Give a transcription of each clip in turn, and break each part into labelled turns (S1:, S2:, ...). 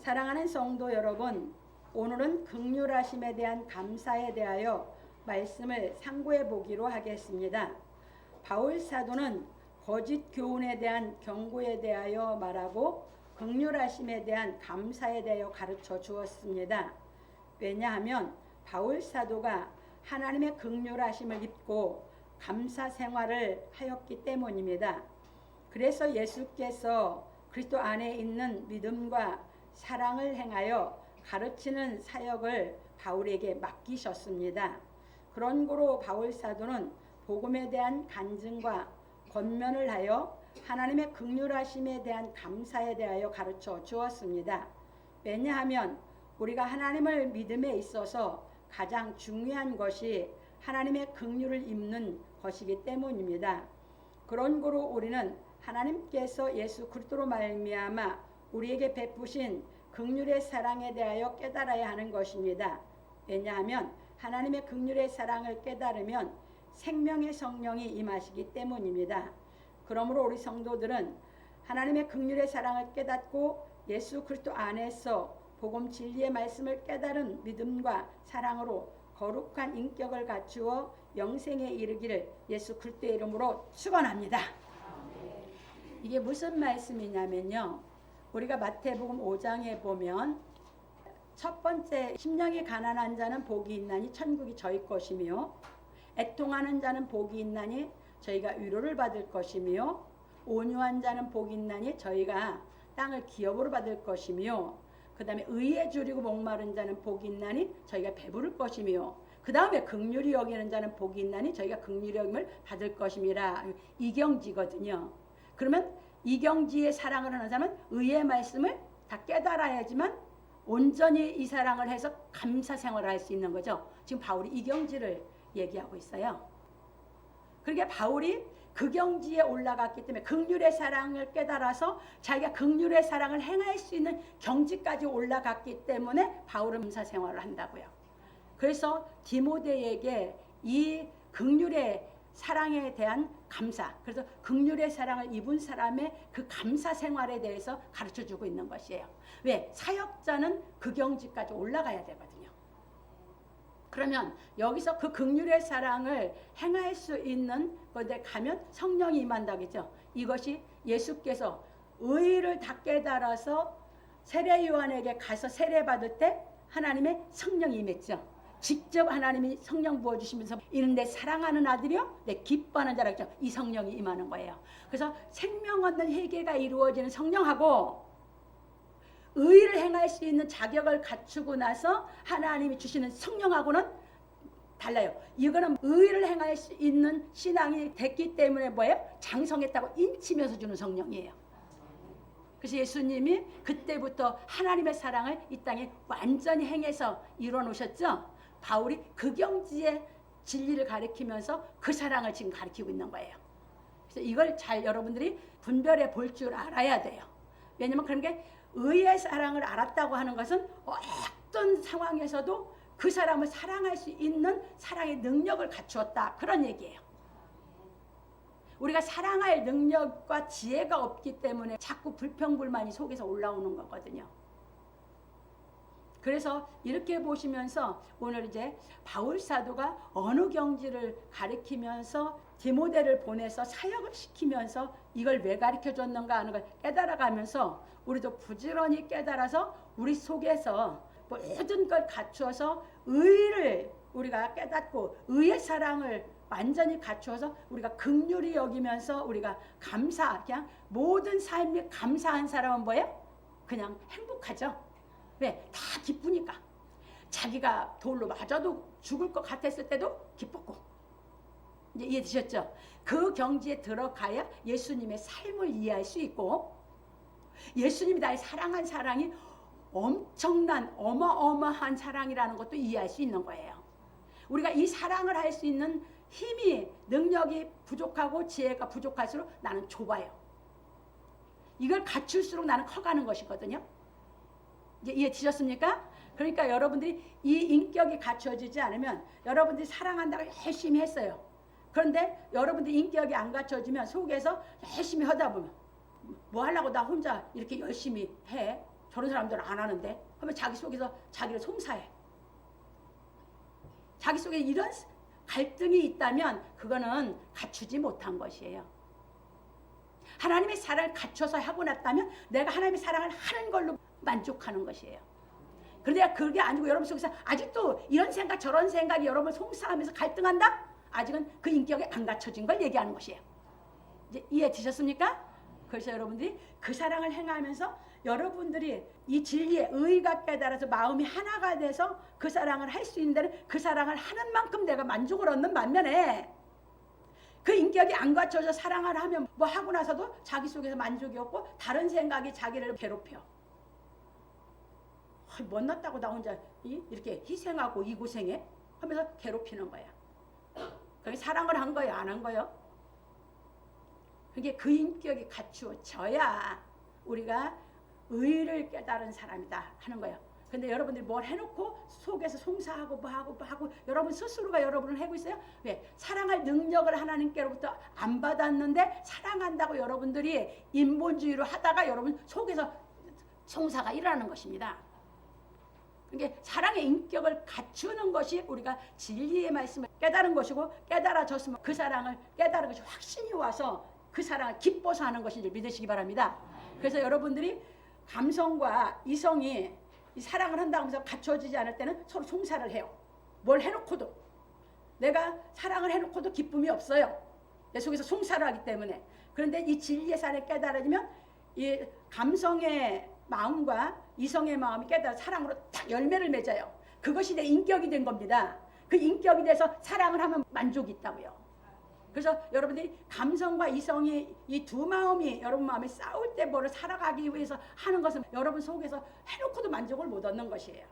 S1: 사랑하는 성도 여러분, 오늘은 긍휼하심에 대한 감사에 대하여 말씀을 상고해 보기로 하겠습니다. 바울 사도는 거짓 교훈에 대한 경고에 대하여 말하고 긍휼하심에 대한 감사에 대하여 가르쳐 주었습니다. 왜냐하면 바울 사도가 하나님의 긍휼하심을 입고 감사 생활을 하였기 때문입니다. 그래서 예수께서 그리스도 안에 있는 믿음과 사랑을 행하여 가르치는 사역을 바울에게 맡기셨습니다. 그런 고로 바울 사도는 복음에 대한 간증과 권면을 하여 하나님의 긍휼하심에 대한 감사에 대하여 가르쳐 주었습니다. 왜냐하면 우리가 하나님을 믿음에 있어서 가장 중요한 것이 하나님의 긍휼을 입는 것이기 때문입니다. 그런 고로 우리는 하나님께서 예수 그리스도로 말미암아 우리에게 베푸신 긍휼의 사랑에 대하여 깨달아야 하는 것입니다. 왜냐하면 하나님의 긍휼의 사랑을 깨달으면 생명의 성령이 임하시기 때문입니다. 그러므로 우리 성도들은 하나님의 긍휼의 사랑을 깨닫고 예수 그리스도 안에서 복음 진리의 말씀을 깨달은 믿음과 사랑으로 거룩한 인격을 갖추어 영생에 이르기를 예수 그리스도의 이름으로 축원합니다. 이게 무슨 말씀이냐면요, 우리가 마태복음 5장에 보면 첫 번째, 심령이 가난한 자는 복이 있나니 천국이 저희 것이며 애통하는 자는 복이 있나니 저희가 위로를 받을 것이며 온유한 자는 복이 있나니 저희가 땅을 기업으로 받을 것이며 그 다음에 의에 줄이고 목마른 자는 복이 있나니 저희가 배부를 것이며 그 다음에 긍휼히 여기는 자는 복이 있나니 저희가 긍휼히 여김을 받을 것임이라. 이경지거든요. 그러면 이경지의 사랑을 하는 사람은 의의 말씀을 다 깨달아야지만 온전히 이 사랑을 해서 감사 생활을 할 수 있는 거죠. 지금 바울이 이경지를 얘기하고 있어요. 그러니까 바울이 그 경지에 올라갔기 때문에 긍휼의 사랑을 깨달아서 자기가 긍휼의 사랑을 행할 수 있는 경지까지 올라갔기 때문에 바울은 감사 생활을 한다고요. 그래서 디모데에게 이 긍휼의 사랑에 대한 감사, 그래서 긍휼의 사랑을 입은 사람의 그 감사 생활에 대해서 가르쳐주고 있는 것이에요. 왜? 사역자는 그 경지까지 올라가야 되거든요. 그러면 여기서 그 긍휼의 사랑을 행할 수 있는 곳에 가면 성령이 임한다겠죠. 이것이 예수께서 의를 다 깨달아서 세례 요한에게 가서 세례 받을 때 하나님의 성령이 임했죠. 직접 하나님이 성령 부어주시면서 이른데 사랑하는 아들이요 내 기뻐하는 자라 했죠. 이 성령이 임하는 거예요. 그래서 생명 얻는 회개가 이루어지는 성령하고 의를 행할 수 있는 자격을 갖추고 나서 하나님이 주시는 성령하고는 달라요. 이거는 의를 행할 수 있는 신앙이 됐기 때문에 뭐예요? 장성했다고 인치면서 주는 성령이에요. 그래서 예수님이 그때부터 하나님의 사랑을 이 땅에 완전히 행해서 이루어 놓으셨죠. 바울이 그 경지의 진리를 가리키면서 그 사랑을 지금 가리키고 있는 거예요. 그래서 이걸 잘 여러분들이 분별해 볼 줄 알아야 돼요. 왜냐면 그런 게 의의 사랑을 알았다고 하는 것은 어떤 상황에서도 그 사람을 사랑할 수 있는 사랑의 능력을 갖추었다, 그런 얘기예요. 우리가 사랑할 능력과 지혜가 없기 때문에 자꾸 불평불만이 속에서 올라오는 거거든요. 그래서 이렇게 보시면서 오늘 이제 바울 사도가 어느 경지를 가리키면서 디모데를 보내서 사역을 시키면서 이걸 왜 가르쳐 줬는가 하는 걸 깨달아가면서 우리도 부지런히 깨달아서 우리 속에서 모든 걸 갖추어서 의를 우리가 깨닫고 의의 사랑을 완전히 갖추어서 우리가 긍휼히 여기면서 우리가 그냥 모든 삶이 감사한 사람은 뭐예요? 그냥 행복하죠. 왜? 다 기쁘니까. 자기가 돌로 맞아도 죽을 것 같았을 때도 기뻤고. 이제 이해되셨죠? 그 경지에 들어가야 예수님의 삶을 이해할 수 있고 예수님이 나의 사랑한 사랑이 엄청난 어마어마한 사랑이라는 것도 이해할 수 있는 거예요. 우리가 이 사랑을 할 수 있는 힘이, 능력이 부족하고 지혜가 부족할수록 나는 좁아요. 이걸 갖출수록 나는 커가는 것이거든요. 이제 이해되셨습니까? 그러니까 여러분들이 이 인격이 갖춰지지 않으면 여러분들이 사랑한다고 열심히 했어요. 그런데 여러분들 인격이 안 갖춰지면 속에서 열심히 하다 보면 뭐 하려고 나 혼자 이렇게 열심히 해? 저런 사람들은 안 하는데? 하면 자기 속에서 자기를 송사해. 자기 속에 이런 갈등이 있다면 그거는 갖추지 못한 것이에요. 하나님의 사랑을 갖춰서 하고 났다면 내가 하나님의 사랑을 하는 걸로 만족하는 것이에요. 그런데 그게 아니고 여러분 속에서 아직도 이런 생각 저런 생각이 여러분을 송사하면서 갈등한다? 아직은 그 인격이 안 갖춰진 걸 얘기하는 것이에요. 이제 이해 되셨습니까? 그래서 여러분들이 그 사랑을 행하면서 여러분들이 이 진리의 의가 깨달아서 마음이 하나가 돼서 그 사랑을 할 수 있는 데는 그 사랑을 하는 만큼 내가 만족을 얻는 반면에 그 인격이 안 갖춰져 사랑을 하면 뭐 하고 나서도 자기 속에서 만족이 없고 다른 생각이 자기를 괴롭혀. 못났다고 나 혼자 이렇게 희생하고 이 고생해? 하면서 괴롭히는 거야. 그게 사랑을 한 거예요? 안 한 거예요? 그게 그 인격이 갖추어져야 우리가 의를 깨달은 사람이다 하는 거예요. 근데 여러분들이 뭘 해놓고 속에서 송사하고 뭐하고 여러분 스스로가 여러분을 하고 있어요. 왜? 사랑할 능력을 하나님께로부터 안 받았는데 사랑한다고 여러분들이 인본주의로 하다가 여러분 속에서 송사가 일어나는 것입니다. 그러니까 사랑의 인격을 갖추는 것이 우리가 진리의 말씀을 깨달은 것이고 깨달아졌으면 그 사랑을 깨달은 것이 확신이 와서 그 사랑을 기뻐서 하는 것인지 믿으시기 바랍니다. 그래서 여러분들이 감성과 이성이 이 사랑을 한다고 해서 갖춰지지 않을 때는 서로 송사를 해요. 뭘 해놓고도 내가 사랑을 해놓고도 기쁨이 없어요. 내 속에서 송사를 하기 때문에. 그런데 이 진리의 사랑이 깨달아지면 이 감성의 마음과 이성의 마음이 깨달아 사랑으로 딱 열매를 맺어요. 그것이 내 인격이 된 겁니다. 그 인격이 돼서 사랑을 하면 만족이 있다고요. 그래서 여러분들이 감성과 이성이 이 두 마음이 여러분 마음에 싸울 때 뭐를 살아가기 위해서 하는 것은 여러분 속에서 해놓고도 만족을 못 얻는 것이에요.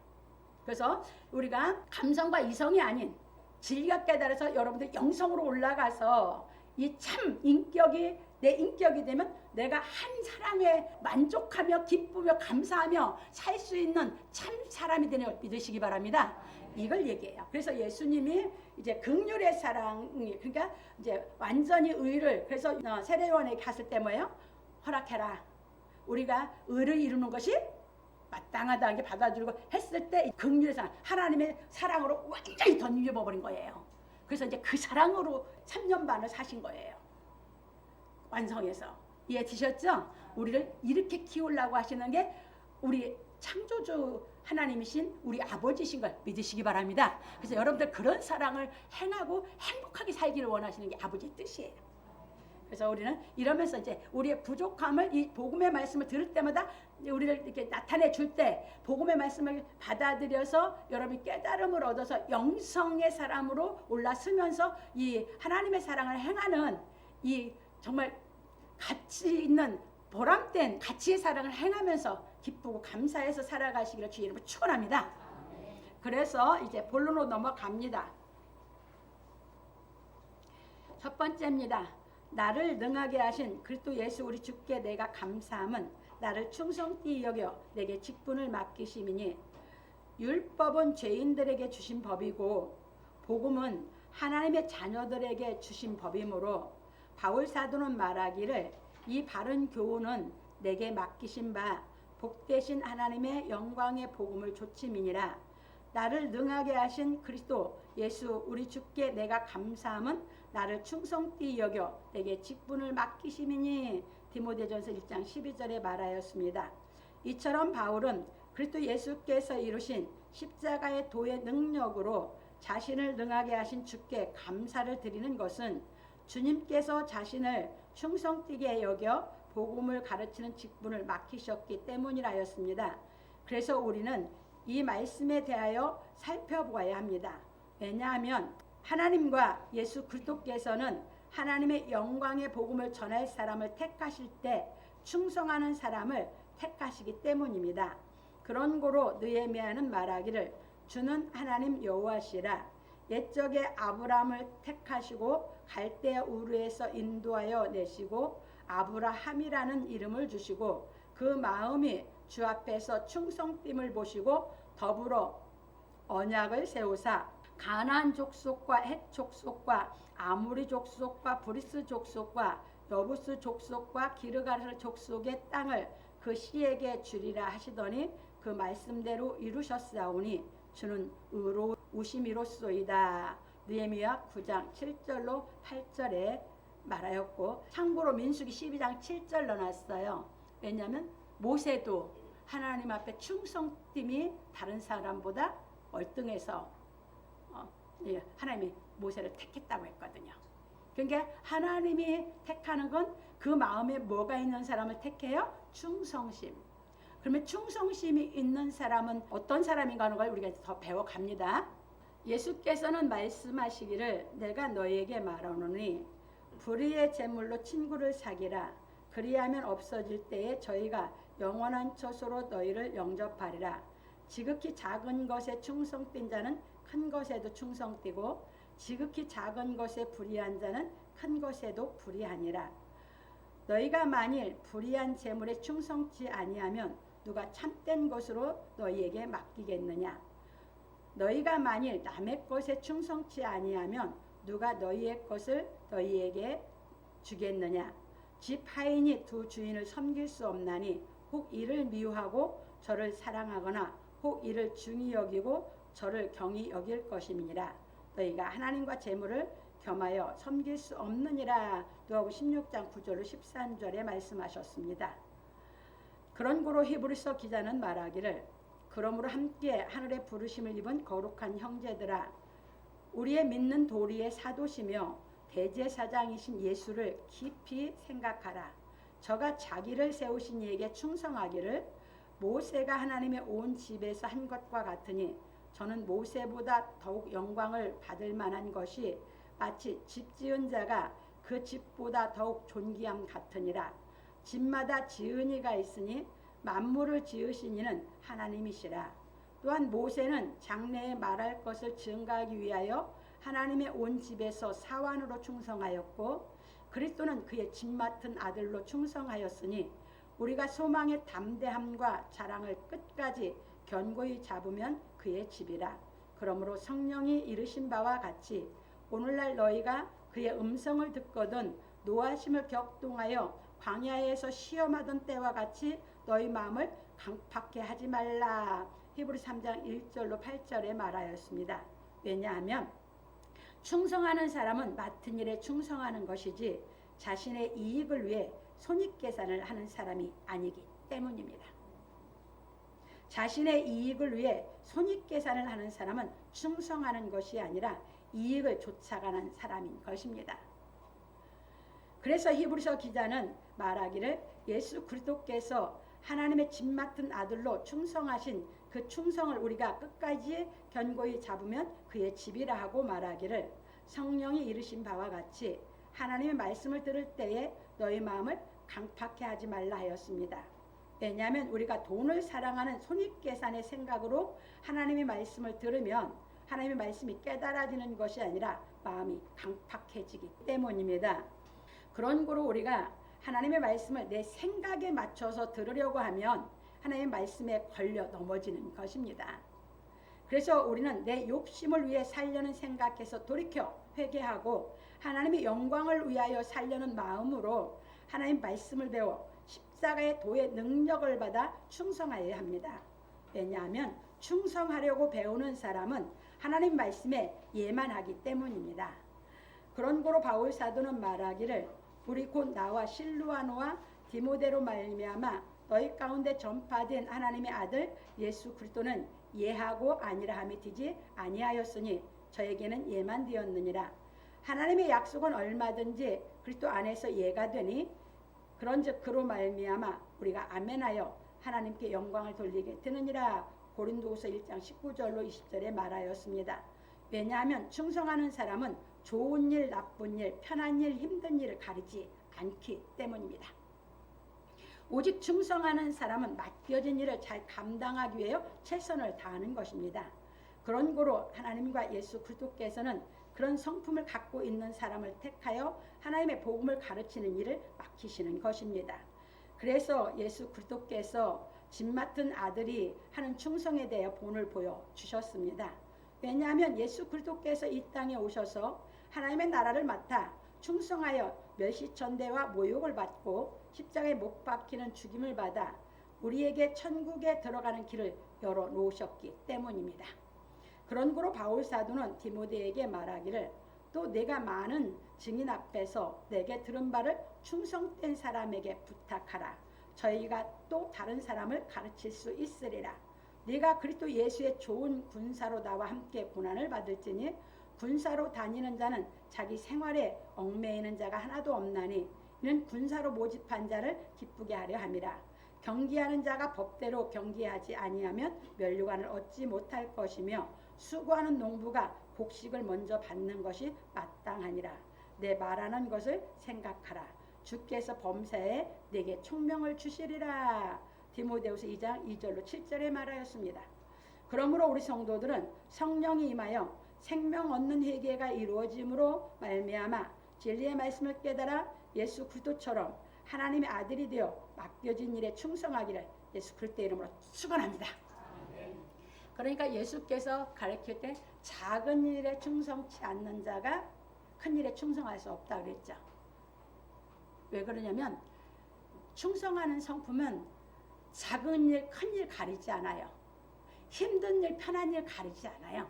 S1: 그래서 우리가 감성과 이성이 아닌 진리가 깨달아서 여러분들 영성으로 올라가서 이 참 인격이 내 인격이 되면 내가 한 사랑에 만족하며 기쁘며 감사하며 살 수 있는 참 사람이 되는 걸 믿으시기 바랍니다. 이걸 얘기해요. 그래서 예수님이 이제 긍휼의 사랑이 그러니까 이제 완전히 의를 그래서 세례요한에게 갔을 때 뭐예요? 허락해라. 우리가 의를 이루는 것이 마땅하다는 게 받아주고 했을 때 긍휼의 사랑 하나님의 사랑으로 완전히 던져버 버린 거예요. 그래서 이제 그 사랑으로 3년 반을 사신 거예요. 완성해서. 이해 되셨죠? 우리를 이렇게 키우려고 하시는 게 우리 창조주 하나님이신 우리 아버지신 걸 믿으시기 바랍니다. 그래서 여러분들 그런 사랑을 행하고 행복하게 살기를 원하시는 게 아버지의 뜻이에요. 그래서 우리는 이러면서 이제 우리의 부족함을 이 복음의 말씀을 들을 때마다 우리를 이렇게 나타내 줄 때 복음의 말씀을 받아들여서 여러분이 깨달음을 얻어서 영성의 사람으로 올라서면서 이 하나님의 사랑을 행하는 이 정말 가치 있는 보람된 가치의 사랑을 행하면서 기쁘고 감사해서 살아가시기를 주의 이름으로 축원합니다. 그래서 이제 본론으로 넘어갑니다. 첫 번째입니다. 나를 능하게 하신 그리스도 예수 우리 주께 내가 감사함은 나를 충성되이 여겨 내게 직분을 맡기심이니 율법은 죄인들에게 주신 법이고 복음은 하나님의 자녀들에게 주신 법이므로 바울 사도는 말하기를 이 바른 교훈은 내게 맡기신 바 복되신 하나님의 영광의 복음을 조침이니라. 나를 능하게 하신 그리스도 예수 우리 주께 내가 감사함은 나를 충성되이 여겨 내게 직분을 맡기심이니 디모데전서 1장 12절에 말하였습니다. 이처럼 바울은 그리스도 예수께서 이루신 십자가의 도의 능력으로 자신을 능하게 하신 주께 감사를 드리는 것은 주님께서 자신을 충성되게 여겨 복음을 가르치는 직분을 맡기셨기 때문이라였습니다. 그래서 우리는 이 말씀에 대하여 살펴보아야 합니다. 왜냐하면 하나님과 예수 그리스도께서는 하나님의 영광의 복음을 전할 사람을 택하실 때 충성하는 사람을 택하시기 때문입니다. 그런 고로 느헤미야는 말하기를 주는 하나님 여호와시라. 옛적에 아브라함을 택하시고 갈대아 우르에서 인도하여 내시고 아브라함이라는 이름을 주시고 그 마음이 주 앞에서 충성됨을 보시고 더불어 언약을 세우사 가나안 족속과 헷 족속과 아모리 족속과 브리스 족속과 여부스 족속과 기르가스 족속의 땅을 그 씨에게 주리라 하시더니 그 말씀대로 이루셨사오니 주는 의로우심이로소이다. 느헤미야 9장 7절로 8절에 말하였고, 참고로 민수기 12장 7절 넣어놨어요. 왜냐하면 모세도 하나님 앞에 충성됨이 다른 사람보다 월등해서 하나님이 모세를 택했다고 했거든요. 그러니까 하나님이 택하는 건 그 마음에 뭐가 있는 사람을 택해요? 충성심. 그러면 충성심이 있는 사람은 어떤 사람인가 하는 걸 우리가 더 배워갑니다. 예수께서는 말씀하시기를 내가 너희에게 말하노니 불의의 제물로 친구를 사귀라. 그리하면 없어질 때에 저희가 영원한 처소로 너희를 영접하리라. 지극히 작은 것에 충성된 자는 큰 것에도 충성되고 지극히 작은 것에 불의한 자는 큰 것에도 불의하니라. 너희가 만일 불의한 제물에 충성치 아니하면 누가 참된 것으로 너희에게 맡기겠느냐. 너희가 만일 남의 것에 충성치 아니하면 누가 너희의 것을 너희에게 주겠느냐. 집 하인이 두 주인을 섬길 수 없나니 혹 이를 미워하고 저를 사랑하거나 혹 이를 중히 여기고 저를 경히 여길 것임이니라. 너희가 하나님과 재물을 겸하여 섬길 수 없느니라. 누가복음 16장 9절로 13절에 말씀하셨습니다. 그런 고로 히브리서 기자는 말하기를 그러므로 함께 하늘의 부르심을 입은 거룩한 형제들아, 우리의 믿는 도리의 사도시며 대제사장이신 예수를 깊이 생각하라. 저가 자기를 세우신 이에게 충성하기를 모세가 하나님의 온 집에서 한 것과 같으니 저는 모세보다 더욱 영광을 받을 만한 것이 마치 집 지은 자가 그 집보다 더욱 존귀함 같으니라. 집마다 지은 이가 있으니 만물을 지으신 이는 하나님이시라. 또한 모세는 장래에 말할 것을 증가하기 위하여 하나님의 온 집에서 사환으로 충성하였고 그리스도는 그의 집 맡은 아들로 충성하였으니 우리가 소망의 담대함과 자랑을 끝까지 견고히 잡으면 그의 집이라. 그러므로 성령이 이르신 바와 같이 오늘날 너희가 그의 음성을 듣거든 노하심을 격동하여 광야에서 시험하던 때와 같이 너희 마음을 강팍해 하지 말라. 히브리 3장 1절로 8절에 말하였습니다. 왜냐하면 충성하는 사람은 맡은 일에 충성하는 것이지 자신의 이익을 위해 손익계산을 하는 사람이 아니기 때문입니다. 자신의 이익을 위해 손익계산을 하는 사람은 충성하는 것이 아니라 이익을 쫓아가는 사람인 것입니다. 그래서 히브리서 기자는 말하기를 예수 그리스도께서 하나님의 집 맡은 아들로 충성하신 그 충성을 우리가 끝까지 견고히 잡으면 그의 집이라 하고 말하기를 성령이 이르신 바와 같이 하나님의 말씀을 들을 때에 너희 마음을 강팍해 하지 말라 하였습니다. 왜냐하면 우리가 돈을 사랑하는 손익계산의 생각으로 하나님의 말씀을 들으면 하나님의 말씀이 깨달아지는 것이 아니라 마음이 강팍해지기 때문입니다. 그런 거로 우리가 하나님의 말씀을 내 생각에 맞춰서 들으려고 하면 하나님의 말씀에 걸려 넘어지는 것입니다. 그래서 우리는 내 욕심을 위해 살려는 생각해서 돌이켜 회개하고 하나님의 영광을 위하여 살려는 마음으로 하나님 말씀을 배워 십자가의 도의 능력을 받아 충성하여야 합니다. 왜냐하면 충성하려고 배우는 사람은 하나님 말씀에 예만하기 때문입니다. 그런 고로 바울 사도는 말하기를 우리 곧 나와 실루아노와 디모데로 말미암아 너희 가운데 전파된 하나님의 아들 예수 그리스도는 예하고 아니라 함이 되지 아니하였으니 저에게는 예만 되었느니라. 하나님의 약속은 얼마든지 그리스도 안에서 예가 되니 그런즉 그로 말미암아 우리가 아멘하여 하나님께 영광을 돌리게 되느니라. 고린도후서 1장 19절로 20절에 말하였습니다. 왜냐하면 충성하는 사람은 좋은 일, 나쁜 일, 편한 일, 힘든 일을 가리지 않기 때문입니다. 오직 충성하는 사람은 맡겨진 일을 잘 감당하기 위해 최선을 다하는 것입니다. 그런 고로 하나님과 예수 그리스도께서는 그런 성품을 갖고 있는 사람을 택하여 하나님의 복음을 가르치는 일을 맡기시는 것입니다. 그래서 예수 그리스도께서 집 맡은 아들이 하는 충성에 대해 본을 보여주셨습니다. 왜냐하면 예수 그리스도께서 이 땅에 오셔서 하나님의 나라를 맡아 충성하여 멸시천대와 모욕을 받고 십자가에 못 박히는 죽임을 받아 우리에게 천국에 들어가는 길을 열어놓으셨기 때문입니다. 그러므로 바울 사도는 디모데에게 말하기를 또 내가 많은 증인 앞에서 내게 들은 바를 충성된 사람에게 부탁하라. 저희가 또 다른 사람을 가르칠 수 있으리라. 네가 그리스도 예수의 좋은 군사로 나와 함께 고난을 받을지니 군사로 다니는 자는 자기 생활에 얽매이는 자가 하나도 없나니 이는 군사로 모집한 자를 기쁘게 하려 함이라. 경기하는 자가 법대로 경기하지 아니하면 면류관을 얻지 못할 것이며 수고하는 농부가 곡식을 먼저 받는 것이 마땅하니라. 내 말하는 것을 생각하라. 주께서 범사에 내게 총명을 주시리라. 디모데후서 2장 2절로 7절에 말하였습니다. 그러므로 우리 성도들은 성령이 임하여 생명 얻는 회개가 이루어짐으로 말미암아 진리의 말씀을 깨달아 예수 그리스도처럼 하나님의 아들이 되어 맡겨진 일에 충성하기를 예수 그리스도의 이름으로 축원합니다. 그러니까 예수께서 가르칠 때 작은 일에 충성치 않는 자가 큰 일에 충성할 수 없다 그랬죠. 왜 그러냐면 충성하는 성품은 작은 일, 큰 일 가리지 않아요. 힘든 일, 편한 일 가리지 않아요.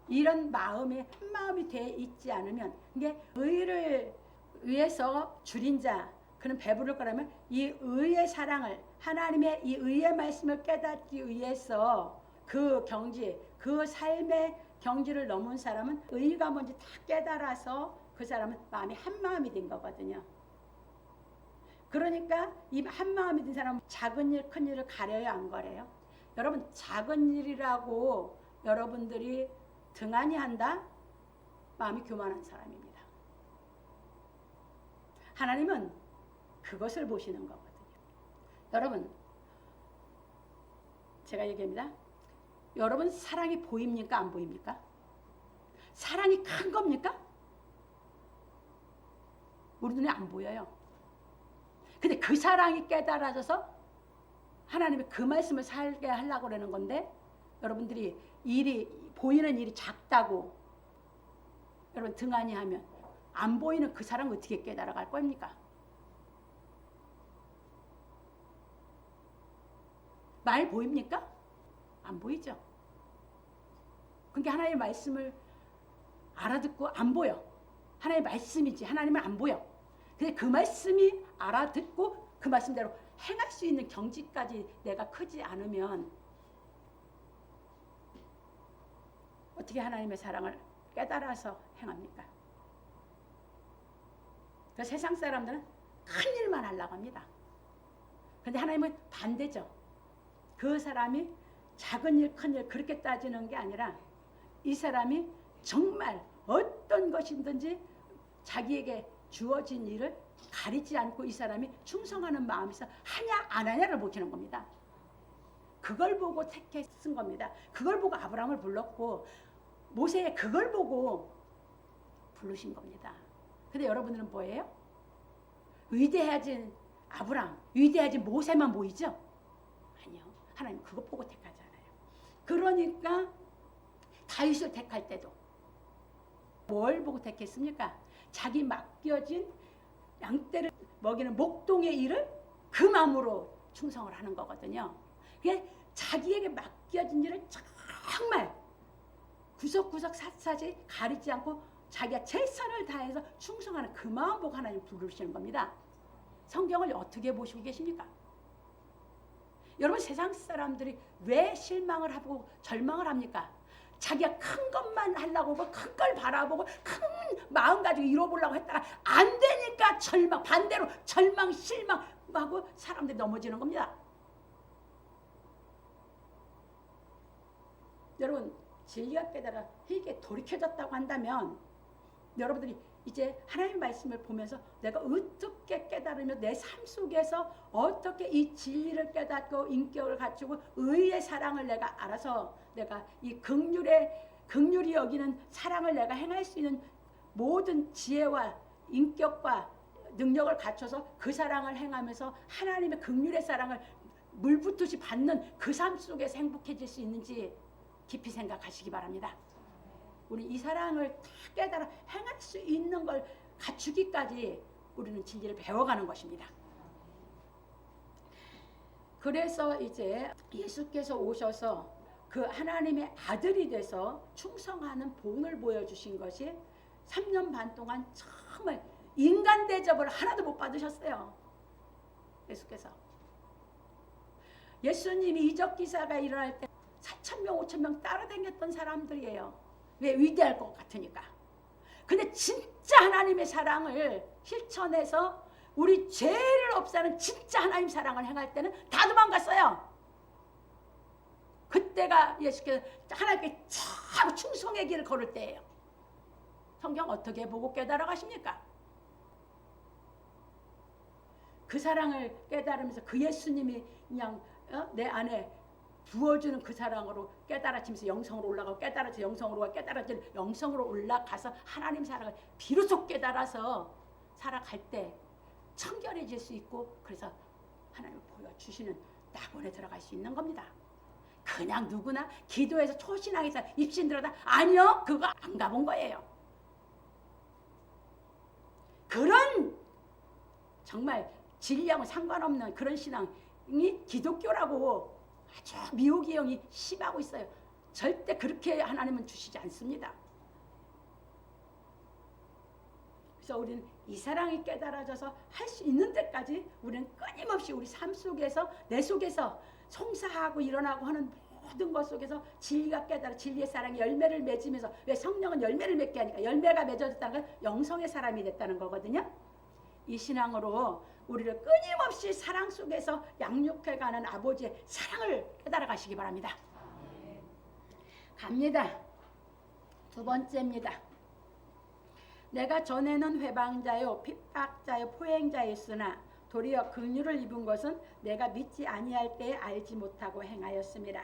S1: 이런 마음이 한 마음이 돼 있지 않으면 이게 의를 위해서 줄인 자 그는 배부를 거라면 이 의의 사랑을 하나님의 이 의의 말씀을 깨닫기 위해서 그 경지 그 삶의 경지를 넘은 사람은 의가 뭔지 다 깨달아서 그 사람은 마음이 한 마음이 된 거거든요. 그러니까 이 한 마음이 된 사람은 작은 일 큰 일을 가려요 안 가려요? 여러분 작은 일이라고 여러분들이 등한히 한다? 마음이 교만한 사람입니다. 하나님은 그것을 보시는 거거든요. 여러분 제가 얘기합니다. 여러분 사랑이 보입니까 안 보입니까? 사랑이 큰 겁니까? 우리 눈에 안 보여요. 근데 그 사랑이 깨달아져서 하나님이 그 말씀을 살게 하려고 그러는 건데 여러분들이 보이는 일이 작다고 여러분 등한히 하면 안 보이는 그 사랑 어떻게 깨달아갈 겁니까? 말 보입니까? 안 보이죠. 그러니까 하나님의 말씀을 알아듣고 안 보여. 하나님의 말씀이지 하나님은 안 보여. 근데 그 말씀이 알아듣고 그 말씀대로 행할 수 있는 경지까지 내가 크지 않으면 어떻게 하나님의 사랑을 깨달아서 행합니까? 그 세상 사람들은 큰 일만 하려고 합니다. 그런데 하나님은 반대죠. 그 사람이 작은 일, 큰 일 그렇게 따지는 게 아니라 이 사람이 정말 어떤 것이든지 자기에게 주어진 일을 가리지 않고 이 사람이 충성하는 마음에서 하냐 안 하냐를 보시는 겁니다. 그걸 보고 택해 쓴 겁니다. 그걸 보고 아브라함을 불렀고 모세 그걸 보고 부르신 겁니다. 근데 여러분들은 뭐예요? 위대하진 아브라함, 위대하진 모세만 보이죠? 아니요. 하나님 그거 보고 택하지 않아요. 그러니까 다윗을 택할 때도 뭘 보고 택했습니까? 자기 맡겨진 양떼를 먹이는 목동의 일을 그 마음으로 충성을 하는 거거든요. 그게 자기에게 맡겨진 일을 정말 구석구석 샅샅이 가리지 않고 자기가 최선을 다해서 충성하는 그 마음 보고 하나님 부르시는 겁니다. 성경을 어떻게 보시고 계십니까? 여러분 세상 사람들이 왜 실망을 하고 절망을 합니까? 자기가 큰 것만 하려고 하고 큰 걸 바라보고 큰 마음 가지고 이뤄보려고 했다가 안 되니까 절망, 반대로 절망, 실망하고 사람들이 넘어지는 겁니다. 여러분 진리가 깨달아 이게 돌이켜졌다고 한다면 여러분들이 이제 하나님의 말씀을 보면서 내가 어떻게 깨달으며 내 삶 속에서 어떻게 이 진리를 깨닫고 인격을 갖추고 의의 사랑을 내가 알아서 내가 이 긍휼이 여기는 사랑을 내가 행할 수 있는 모든 지혜와 인격과 능력을 갖춰서 그 사랑을 행하면서 하나님의 긍휼의 사랑을 물붓듯이 받는 그 삶 속에서 행복해질 수 있는지 깊이 생각하시기 바랍니다. 우리 이 사랑을 다 깨달아 행할 수 있는 걸 갖추기까지 우리는 진리를 배워가는 것입니다. 그래서 이제 예수께서 오셔서 그 하나님의 아들이 돼서 충성하는 본을 보여주신 것이 3년 반 동안 정말 인간 대접을 하나도 못 받으셨어요. 예수께서. 예수님이 이적 기사가 일어날 때 4,000명 5,000명 따라다녔던 사람들이에요. 왜? 위대할 것 같으니까. 근데 진짜 하나님의 사랑을 실천해서 우리 죄를 없애는 진짜 하나님 사랑을 행할 때는 다 도망갔어요. 그때가 예수께서 하나님께 참 충성의 길을 걸을 때예요. 성경 어떻게 보고 깨달아 가십니까? 그 사랑을 깨달으면서 그 예수님이 그냥 내 안에 부어주는 그 사랑으로 깨달아지면서 영성으로 올라가고 깨달아져 영성으로 깨달아져 영성으로 올라가서 하나님 사랑을 비로소 깨달아서 살아갈 때 청결해질 수 있고 그래서 하나님을 보여주시는 낙원에 들어갈 수 있는 겁니다. 그냥 누구나 기도해서 초신앙에서 입신 들어다 아니요 그거 안 가본 거예요. 그런 정말 진리하고 상관없는 그런 신앙이 기독교라고 아주 미혹이형이 심하고 있어요. 절대 그렇게 하나님은 주시지 않습니다. 그래서 우리는 이 사랑이 깨달아져서 할 수 있는 데까지 우리는 끊임없이 우리 삶 속에서 내 속에서 송사하고 일어나고 하는 모든 것 속에서 진리가 깨달아 진리의 사랑이 열매를 맺으면서 왜 성령은 열매를 맺게 하니까 열매가 맺어졌다는 건 영성의 사람이 됐다는 거거든요. 이 신앙으로 우리를 끊임없이 사랑 속에서 양육해가는 아버지의 사랑을 깨달아 가시기 바랍니다. 갑니다. 두 번째입니다. 내가 전에는 회방자요 핍박자요 포행자였으나 도리어 긍휼을 입은 것은 내가 믿지 아니할 때에 알지 못하고 행하였습니다.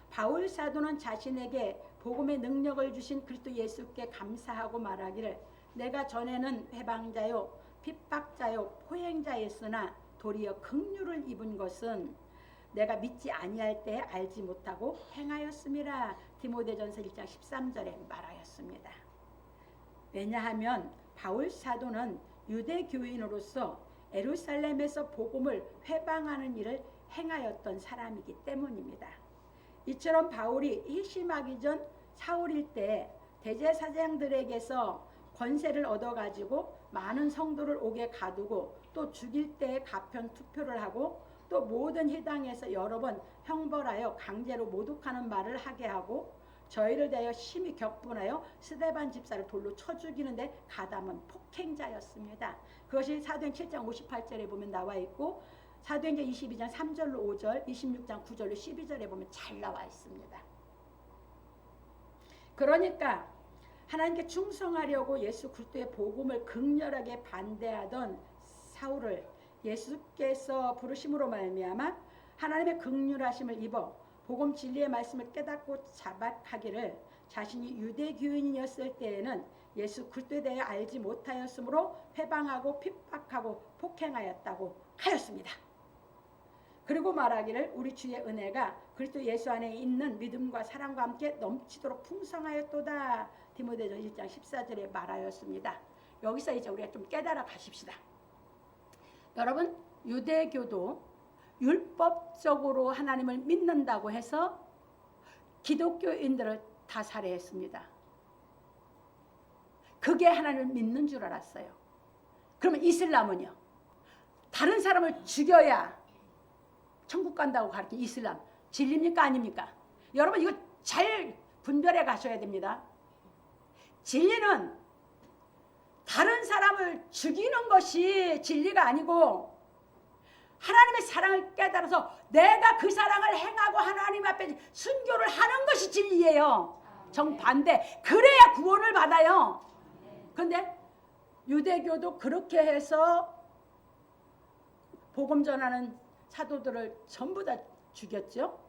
S1: 바울 사도는 자신에게 복음의 능력을 주신 그리스도 예수께 감사하고 말하기를 내가 전에는 회방자요 핍박자요 포행자였으나 도리어 긍휼을 입은 것은 내가 믿지 아니할 때에 알지 못하고 행하였습니다. 디모데전서 1장 13절에 말하였습니다. 왜냐하면 바울 사도는 유대 교인으로서 예루살렘에서 복음을 회방하는 일을 행하였던 사람이기 때문입니다. 이처럼 바울이 희심하기 전 사울일 때 대제사장들에게서 권세를 얻어가지고 많은 성도를 옥에 가두고 또 죽일 때에 가편 투표를 하고 또 모든 회당에서 여러 번 형벌하여 강제로 모독하는 말을 하게 하고 저희를 대하여 심히 격분하여 스데반 집사를 돌로 쳐 죽이는데 가담한 폭행자였습니다. 그것이 사도행 7장 58절에 보면 나와 있고 사도행전 22장 3절로 5절 26장 9절로 12절에 보면 잘 나와 있습니다. 그러니까 하나님께 충성하려고 예수 그리스도의 복음을 극렬하게 반대하던 사울을 예수께서 부르심으로 말미암아 하나님의 긍휼하심을 입어 복음 진리의 말씀을 깨닫고 자박하기를 자신이 유대교인이었을 때에는 예수 그리스도에 대해 알지 못하였으므로 회방하고 핍박하고 폭행하였다고 하였습니다. 그리고 말하기를 우리 주의 은혜가 그리스도 예수 안에 있는 믿음과 사랑과 함께 넘치도록 풍성하였도다. 디모데전 1장 14절에 말하였습니다. 여기서 이제 우리가 좀 깨달아 가십시다. 여러분 유대교도 율법적으로 하나님을 믿는다고 해서 기독교인들을 다 살해했습니다. 그게 하나님을 믿는 줄 알았어요. 그러면 이슬람은요? 다른 사람을 죽여야 천국 간다고 가르친 이슬람 진리입니까 아닙니까? 여러분 이거 잘 분별해 가셔야 됩니다. 진리는 다른 사람을 죽이는 것이 진리가 아니고 하나님의 사랑을 깨달아서 내가 그 사랑을 행하고 하나님 앞에 순교를 하는 것이 진리예요. 정반대. 그래야 구원을 받아요. 그런데 유대교도 그렇게 해서 복음 전하는 사도들을 전부 다 죽였죠.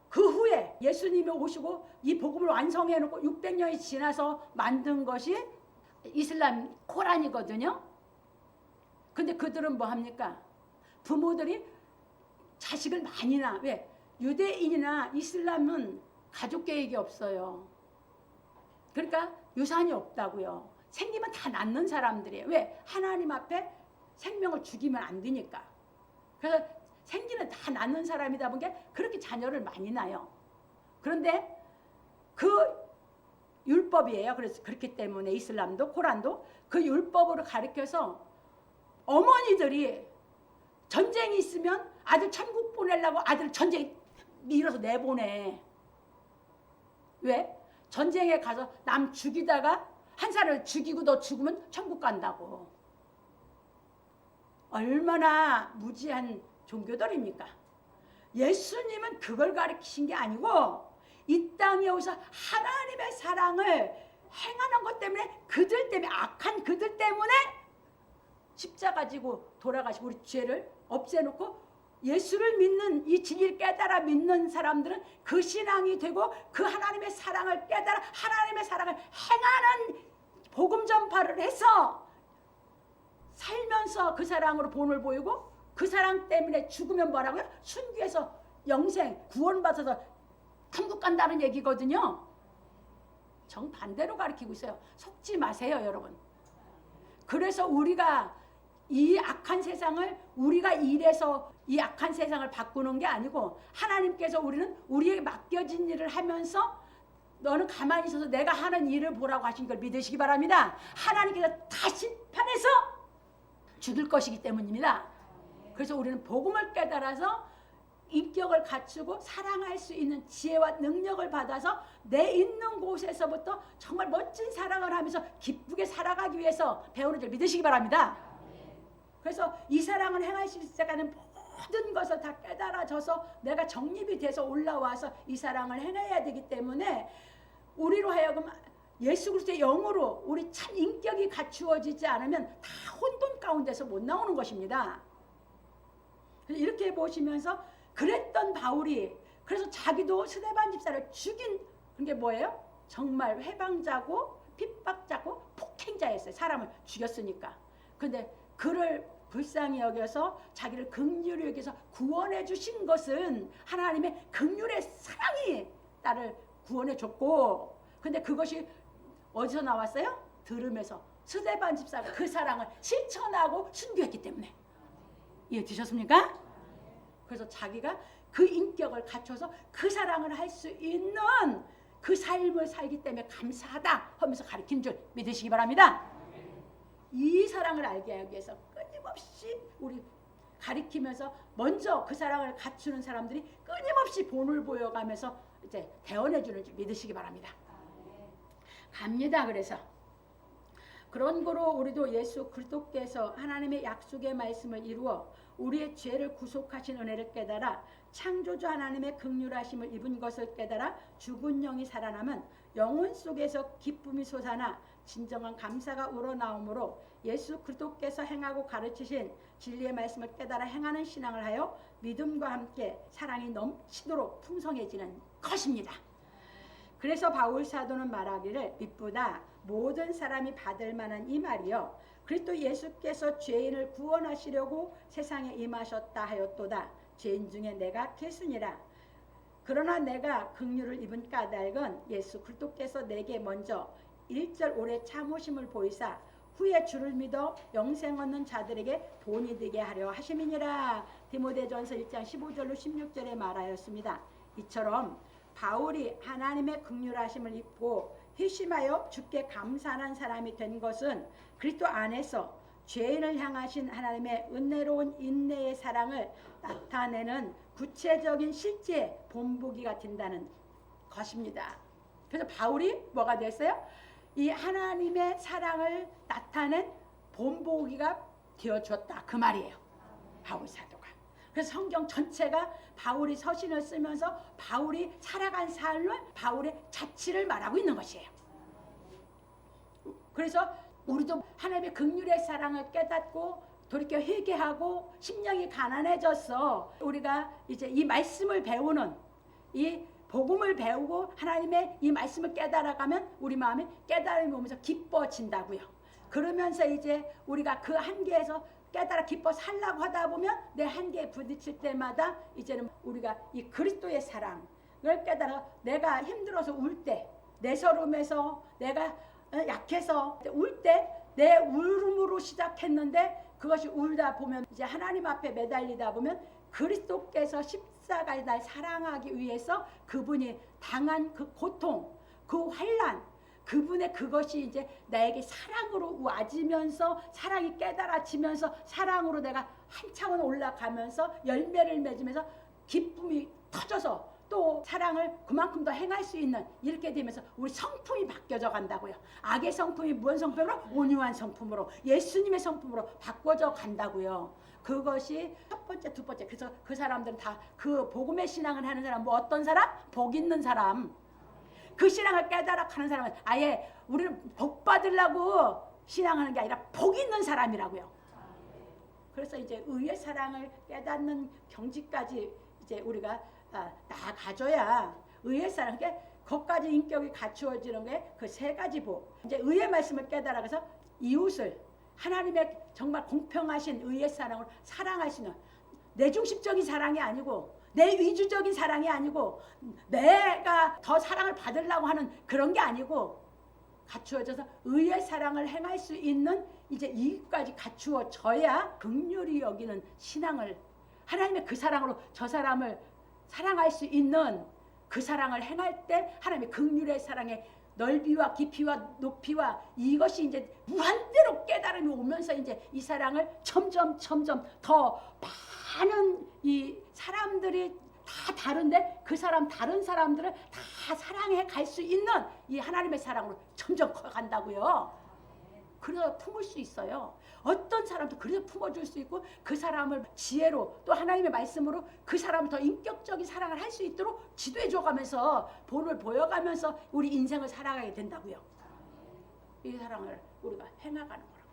S1: 그 후에 예수님이 오시고 이 복음을 완성해 놓고 600년이 지나서 만든 것이 이슬람 코란이거든요. 근데 그들은 뭐 합니까? 부모들이 자식을 많이 낳아. 왜? 유대인이나 이슬람은 가족 계획이 없어요. 그러니까 유산이 없다고요. 생기면 다 낫는 사람들이에요. 왜? 하나님 앞에 생명을 죽이면 안 되니까. 그래서 생기는 다 낫는 사람이다 보니까 그렇게 자녀를 많이 낳아요. 그런데 그 율법이에요. 그래서 그렇기 때문에 이슬람도 코란도 그 율법으로 가르쳐서 어머니들이 전쟁이 있으면 아들 천국 보내려고 아들 전쟁 밀어서 내보내. 왜? 전쟁에 가서 남 죽이다가 한 사람을 죽이고 너 죽으면 천국 간다고. 얼마나 무지한 종교들입니까? 예수님은 그걸 가르치신 게 아니고 이 땅에 오셔서 하나님의 사랑을 행하는 것 때문에 그들 때문에 악한 그들 때문에 십자가 지고 돌아가시고 우리 죄를 없애놓고 예수를 믿는 이 진리를 깨달아 믿는 사람들은 그 신앙이 되고 그 하나님의 사랑을 깨달아 하나님의 사랑을 행하는 복음 전파를 해서 살면서 그 사랑으로 본을 보이고 그 사랑 때문에 죽으면 뭐라고요? 순교해서 영생 구원받아서 천국 간다는 얘기거든요. 정반대로 가르치고 있어요. 속지 마세요, 여러분. 그래서 우리가 이 악한 세상을 우리가 일해서 이 악한 세상을 바꾸는 게 아니고 하나님께서 우리는 우리에게 맡겨진 일을 하면서 너는 가만히 있어서 내가 하는 일을 보라고 하신 걸 믿으시기 바랍니다. 하나님께서 다 심판해서 죽일 것이기 때문입니다. 그래서 우리는 복음을 깨달아서 인격을 갖추고 사랑할 수 있는 지혜와 능력을 받아서 내 있는 곳에서부터 정말 멋진 사랑을 하면서 기쁘게 살아가기 위해서 배우는 줄 믿으시기 바랍니다. 그래서 이 사랑을 행할 수 있어가는 모든 것을 다 깨달아져서 내가 정립이 돼서 올라와서 이 사랑을 행해야 되기 때문에 우리로 하여금 예수 그리스도의 영으로 우리 참 인격이 갖추어지지 않으면 다 혼돈 가운데서 못 나오는 것입니다. 이렇게 보시면서 그랬던 바울이 그래서 자기도 스데반 집사를 죽인 게 뭐예요? 정말 회방자고 핍박자고 폭행자였어요. 사람을 죽였으니까. 근데 그를 불쌍히 여겨서 자기를 긍휼히 여겨서 구원해 주신 것은 하나님의 긍휼의 사랑이 나를 구원해 줬고, 근데 그것이 어디서 나왔어요? 들으면서 스데반 집사가 그 사랑을 실천하고 순교했기 때문에. 이해 되셨습니까? 그래서 자기가 그 인격을 갖춰서 그 사랑을 할 수 있는 그 삶을 살기 때문에 감사하다 하면서 가르친 줄 믿으시기 바랍니다. 이 사랑을 알게 하기 위해서 끊임없이 우리 가리키면서 먼저 그 사랑을 갖추는 사람들이 끊임없이 본을 보여가면서 이제 대언해주는 줄 믿으시기 바랍니다. 갑니다. 그래서 그런 거로 우리도 예수 그리스도께서 하나님의 약속의 말씀을 이루어 우리의 죄를 구속하신 은혜를 깨달아 창조주 하나님의 긍휼하심을 입은 것을 깨달아 죽은 영이 살아남은 영혼 속에서 기쁨이 솟아나 진정한 감사가 우러나오므로 예수 그리스도께서 행하고 가르치신 진리의 말씀을 깨달아 행하는 신앙을 하여 믿음과 함께 사랑이 넘치도록 풍성해지는 것입니다. 그래서 바울 사도는 말하기를 미쁘다 모든 사람이 받을 만한 이 말이요 그리스도 예수께서 죄인을 구원하시려고 세상에 임하셨다 하였도다. 죄인 중에 내가 개순이라. 그러나 내가 긍휼을 입은 까닭은 예수 그리스도께서 내게 먼저 1절 오래 참으심을 보이사 후에 주를 믿어 영생 얻는 자들에게 본이 되게 하려 하심이니라. 디모데전서 1장 15절로 16절에 말하였습니다. 이처럼 바울이 하나님의 긍휼하심을 입고 회심하여 주께 감사하는 사람이 된 것은 그리스도 안에서 죄인을 향하신 하나님의 은혜로운 인내의 사랑을 나타내는 구체적인 실제 본보기가 된다는 것입니다. 그래서 바울이 뭐가 됐어요? 이 하나님의 사랑을 나타낸 본보기가 되어줬다 그 말이에요. 바울 사도가. 그래서 성경 전체가 바울이 서신을 쓰면서 바울이 살아간 삶을 바울의 자취를 말하고 있는 것이에요. 그래서 우리도 하나님의 긍휼의 사랑을 깨닫고 돌이켜 회개하고 심령이 가난해져서 우리가 이제 이 말씀을 배우는 이 복음을 배우고 하나님의 이 말씀을 깨달아가면 우리 마음이 깨달음이 오면서 기뻐진다고요. 그러면서 이제 우리가 그 한계에서 깨달아 기뻐 살라고 하다 보면 내 한계에 부딪힐 때마다 이제는 우리가 이 그리스도의 사랑을 깨달아 내가 힘들어서 울 때 내 서름에서 내가 약해서 울 때 내 울음으로 시작했는데 그것이 울다 보면 이제 하나님 앞에 매달리다 보면 그리스도께서 십자가에 날 사랑하기 위해서 그분이 당한 그 고통, 그 환난, 그분의 그것이 이제 나에게 사랑으로 와지면서 사랑이 깨달아지면서 사랑으로 내가 한 차원 올라가면서 열매를 맺으면서 기쁨이 터져서 또 사랑을 그만큼 더 행할 수 있는 이렇게 되면서 우리 성품이 바뀌어져 간다고요. 악의 성품이 무슨 성품으로? 온유한 성품으로 예수님의 성품으로 바꿔져 간다고요. 그것이 첫 번째, 두 번째. 그래서 그 사람들은 다 그 복음의 신앙을 하는 사람, 뭐 어떤 사람? 복 있는 사람. 그 신앙을 깨달아 가는 사람은 아예 우리는 복 받으려고 신앙하는 게 아니라 복 있는 사람이라고요. 그래서 이제 의의 사랑을 깨닫는 경지까지 이제 우리가 나아가줘야 의의 사랑, 그것까지 인격이 갖추어지는 게 그 세 가지 복. 이제 의의 말씀을 깨달아서 이웃을 하나님의 정말 공평하신 의의 사랑으로 사랑할 수 있는 내중심적인 사랑이 아니고 내 위주적인 사랑이 아니고 내가 더 사랑을 받으려고 하는 그런 게 아니고 갖추어져서 의의 사랑을 행할 수 있는 이제 이것까지 갖추어져야 긍휼히 여기는 신앙을 하나님의 그 사랑으로 저 사람을 사랑할 수 있는 그 사랑을 행할 때 하나님의 긍휼의 사랑의 넓이와 깊이와 높이와 이것이 이제 무한대로 깨달음이 오면서 이제 이 사랑을 점점 더 많은 이 사람들이 다 다른데 그 사람 다른 사람들을 다 사랑해 갈 수 있는 이 하나님의 사랑으로 점점 커간다고요. 그래서 품을 수 있어요. 어떤 사람도 그래서 품어줄 수 있고 그 사람을 지혜로 또 하나님의 말씀으로 그 사람을 더 인격적인 사랑을 할 수 있도록 지도해줘가면서 본을 보여가면서 우리 인생을 살아가게 된다고요. 이 사랑을 우리가 해나가는 거라고.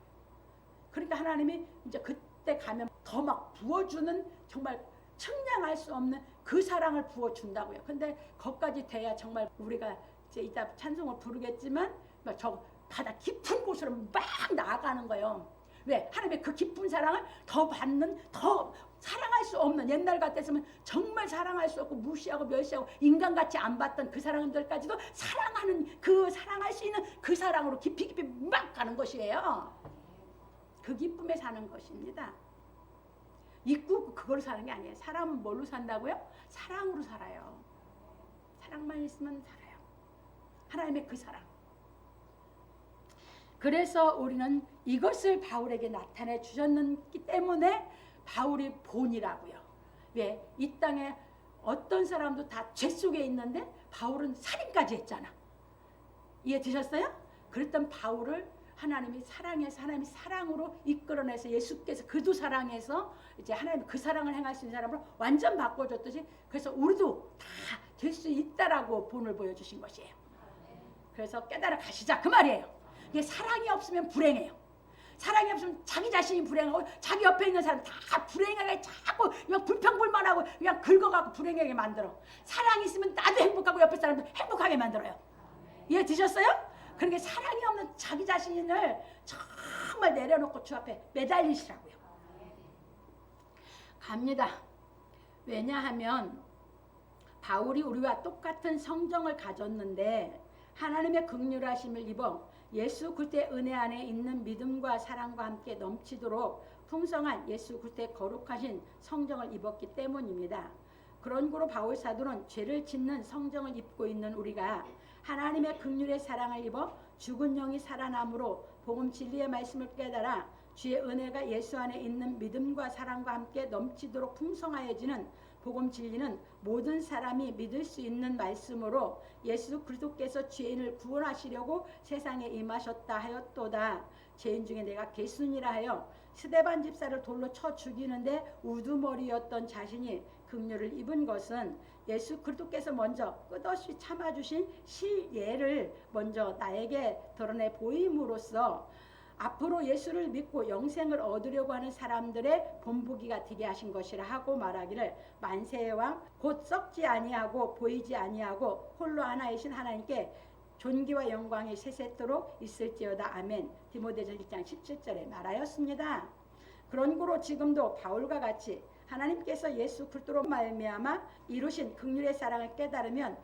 S1: 그러니까 하나님이 이제 그때 가면 더 막 부어주는 정말 측량할 수 없는 그 사랑을 부어준다고요. 근데 거기까지 돼야 정말 우리가 이제 이따 찬송을 부르겠지만 저 바다 깊은 곳으로 막 나아가는 거예요. 왜? 하나님의 그 깊은 사랑을 더 받는, 더 사랑할 수 없는, 옛날 같았으면 정말 사랑할 수 없고 무시하고 멸시하고 인간같이 안 봤던 그 사람들까지도 사랑하는 그 사랑할 수 있는 그 사랑으로 깊이 막 가는 것이에요. 그 기쁨에 사는 것입니다. 있고 그걸로 사는 게 아니에요. 사람은 뭘로 산다고요? 사랑으로 살아요. 사랑만 있으면 살아요. 하나님의 그 사랑. 그래서 우리는 이것을 바울에게 나타내 주셨기 때문에 바울이 본이라고요. 왜? 이 땅에 어떤 사람도 다 죄 속에 있는데 바울은 살인까지 했잖아. 이해되셨어요? 그랬던 바울을 하나님이 사랑해서 하나님이 사랑으로 이끌어내서 예수께서 그도 사랑해서 이제 하나님 그 사랑을 행할 수 있는 사람으로 완전 바꿔줬듯이 그래서 우리도 다 될 수 있다라고 본을 보여주신 것이에요. 그래서 깨달아 가시자 그 말이에요. 이게 사랑이 없으면 불행해요. 사랑이 없으면 자기 자신이 불행하고 자기 옆에 있는 사람 다 불행하게 자꾸 그냥 불평불만하고 그냥 긁어가고 불행하게 만들어. 사랑이 있으면 나도 행복하고 옆에 사람도 행복하게 만들어요. 이해 드셨어요? 그러니까 사랑이 없는 자기 자신을 정말 내려놓고 주 앞에 매달리시라고요. 갑니다. 왜냐하면 바울이 우리와 똑같은 성정을 가졌는데 하나님의 긍휼하심을 입어 예수 그리스도의 은혜 안에 있는 믿음과 사랑과 함께 넘치도록 풍성한 예수 그리스도의 거룩하신 성정을 입었기 때문입니다. 그런고로 바울 사도는 죄를 짓는 성정을 입고 있는 우리가 하나님의 긍휼의 사랑을 입어 죽은 영이 살아남으로 복음 진리의 말씀을 깨달아 주의 은혜가 예수 안에 있는 믿음과 사랑과 함께 넘치도록 풍성하여지는 복음 진리는 모든 사람이 믿을 수 있는 말씀으로 예수 그리스도께서 죄인을 구원하시려고 세상에 임하셨다 하였도다. 죄인 중에 내가 개순이라 하여 스데반 집사를 돌로 쳐 죽이는데 우두머리였던 자신이 긍휼을 입은 것은 예수 그리스도께서 먼저 끝없이 참아주신 실예를 먼저 나에게 드러내 보임으로써 앞으로 예수를 믿고 영생을 얻으려고 하는 사람들의 본보기가 되게 하신 것이라 하고 말하기를 만세의 왕 곧 썩지 아니하고 보이지 아니하고 홀로 하나이신 하나님께 존귀와 영광이 세세토록 있을지어다. 아멘. 디모데전 1장 17절에 말하였습니다. 그런고로 지금도 바울과 같이 하나님께서 예수 그리스도로 말미암아 이루신 긍휼의 사랑을 깨달으면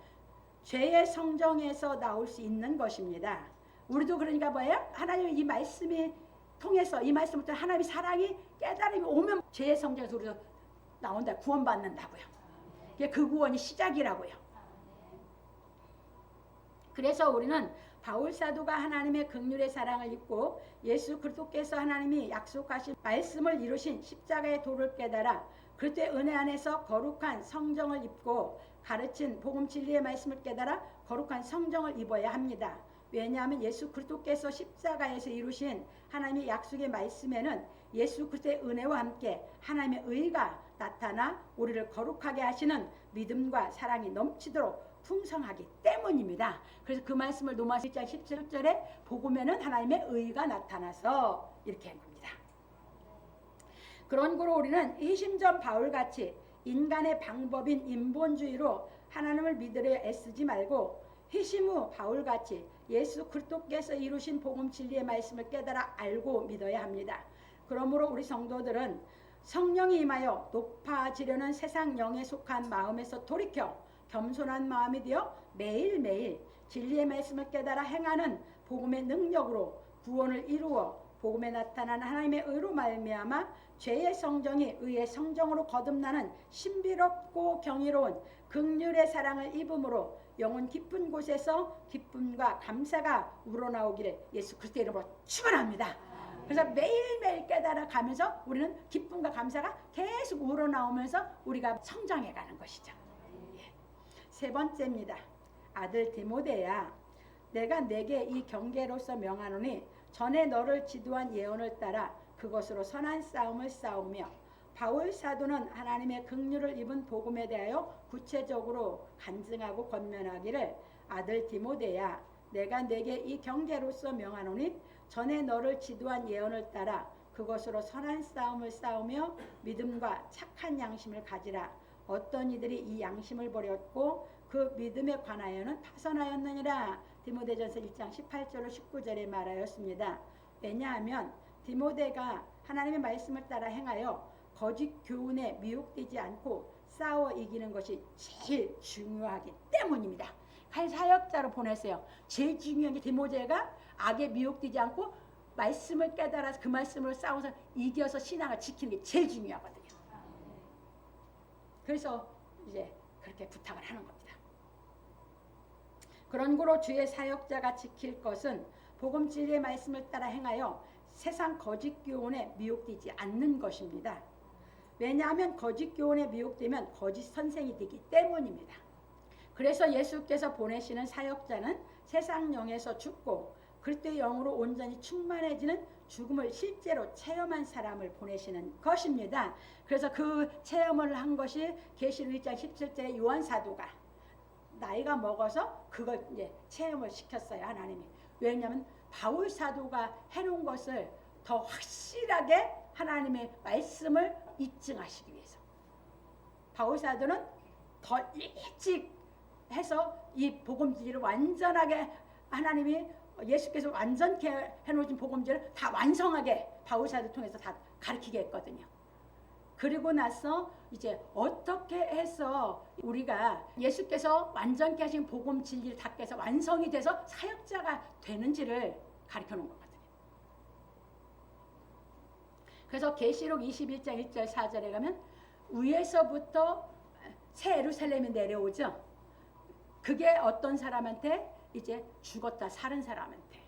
S1: 죄의 성정에서 나올 수 있는 것입니다. 우리도 그러니까 뭐예요? 하나님의 이 말씀이 통해서 이 말씀부터 하나님의 사랑이 깨달음이 오면 죄의 성장에서 우리도 나온다. 구원받는다고요. 그 구원이 시작이라고요. 그래서 우리는 바울 사도가 하나님의 긍휼의 사랑을 입고 예수 그리스도께서 하나님이 약속하신 말씀을 이루신 십자가의 도를 깨달아 그때 은혜 안에서 거룩한 성정을 입고 가르친 복음 진리의 말씀을 깨달아 거룩한 성정을 입어야 합니다. 왜냐하면 예수 그리스도께서 십자가에서 이루신 하나님의 약속의 말씀에는 예수 그리스도의 은혜와 함께 하나님의 의가 나타나 우리를 거룩하게 하시는 믿음과 사랑이 넘치도록 풍성하기 때문입니다. 그래서 그 말씀을 로마서 1장 17절에 복음에는 하나님의 의가 나타나서 이렇게 한 겁니다. 그런 거로 우리는 이심전 바울같이 인간의 방법인 인본주의로 하나님을 믿으려 애쓰지 말고 회심 후 바울같이 예수 그리스도께서 이루신 복음 진리의 말씀을 깨달아 알고 믿어야 합니다. 그러므로 우리 성도들은 성령이 임하여 높아지려는 세상 영에 속한 마음에서 돌이켜 겸손한 마음이 되어 매일매일 진리의 말씀을 깨달아 행하는 복음의 능력으로 구원을 이루어 복음에 나타난 하나님의 의로 말미암아 죄의 성정이 의의 성정으로 거듭나는 신비롭고 경이로운 긍휼의 사랑을 입음으로 영혼 깊은 곳에서 기쁨과 감사가 우러나오기를 예수 그리스도의 이름으로 축원합니다. 그래서 매일매일 깨달아 가면서 우리는 기쁨과 감사가 계속 우러나오면서 우리가 성장해 가는 것이죠. 세 번째입니다. 아들 디모데야, 내가 내게 이 경계로서 명하노니 전에 너를 지도한 예언을 따라 그것으로 선한 싸움을 싸우며 바울 사도는 하나님의 긍휼을 입은 복음에 대하여 구체적으로 간증하고 권면하기를 아들 디모데야, 내가 내게 이 경계로서 명하노니 전에 너를 지도한 예언을 따라 그것으로 선한 싸움을 싸우며 믿음과 착한 양심을 가지라. 어떤 이들이 이 양심을 버렸고 그 믿음에 관하여는 파선하였느니라. 디모데전서 1장 18절로 19절에 말하였습니다. 왜냐하면 디모데가 하나님의 말씀을 따라 행하여 거짓 교훈에 미혹되지 않고 싸워 이기는 것이 제일 중요하기 때문입니다. 사역자로 보냈어요. 제일 중요한 게 디모데가 악에 미혹되지 않고 말씀을 깨달아서 그 말씀으로 싸워서 이겨서 신앙을 지키는 게 제일 중요하거든요. 그래서 이제 그렇게 부탁을 하는 겁니다. 그런 거로 주의 사역자가 지킬 것은 복음 진리의 말씀을 따라 행하여 세상 거짓 교훈에 미혹되지 않는 것입니다. 왜냐하면 거짓 교훈에 미혹되면 거짓 선생이 되기 때문입니다. 그래서 예수께서 보내시는 사역자는 세상 영에서 죽고 그리스도의 영으로 온전히 충만해지는 죽음을 실제로 체험한 사람을 보내시는 것입니다. 그래서 그 체험을 한 것이 계시록 1장 17절에 요한 사도가 나이가 먹어서 그걸 이제 체험을 시켰어요, 하나님이. 왜냐하면 바울 사도가 해놓은 것을 더 확실하게 하나님의 말씀을 입증하시기 위해서. 바울 사도는 더 일찍 해서 이 복음지를 완전하게 하나님이 예수께서 완전케 해놓으신 복음지를 다 완성하게 바울 사도 통해서 다 가르치게 했거든요. 그리고 나서 이제 어떻게 해서 우리가 예수께서 완전케 하신 복음 진리를 다 깨서 완성이 돼서 사역자가 되는지를 가르쳐 놓은 거거든요. 그래서 계시록 21장 1절 4절에 가면 위에서부터 새 예루살렘이 내려오죠. 그게 어떤 사람한테? 이제 죽었다 살은 사람한테.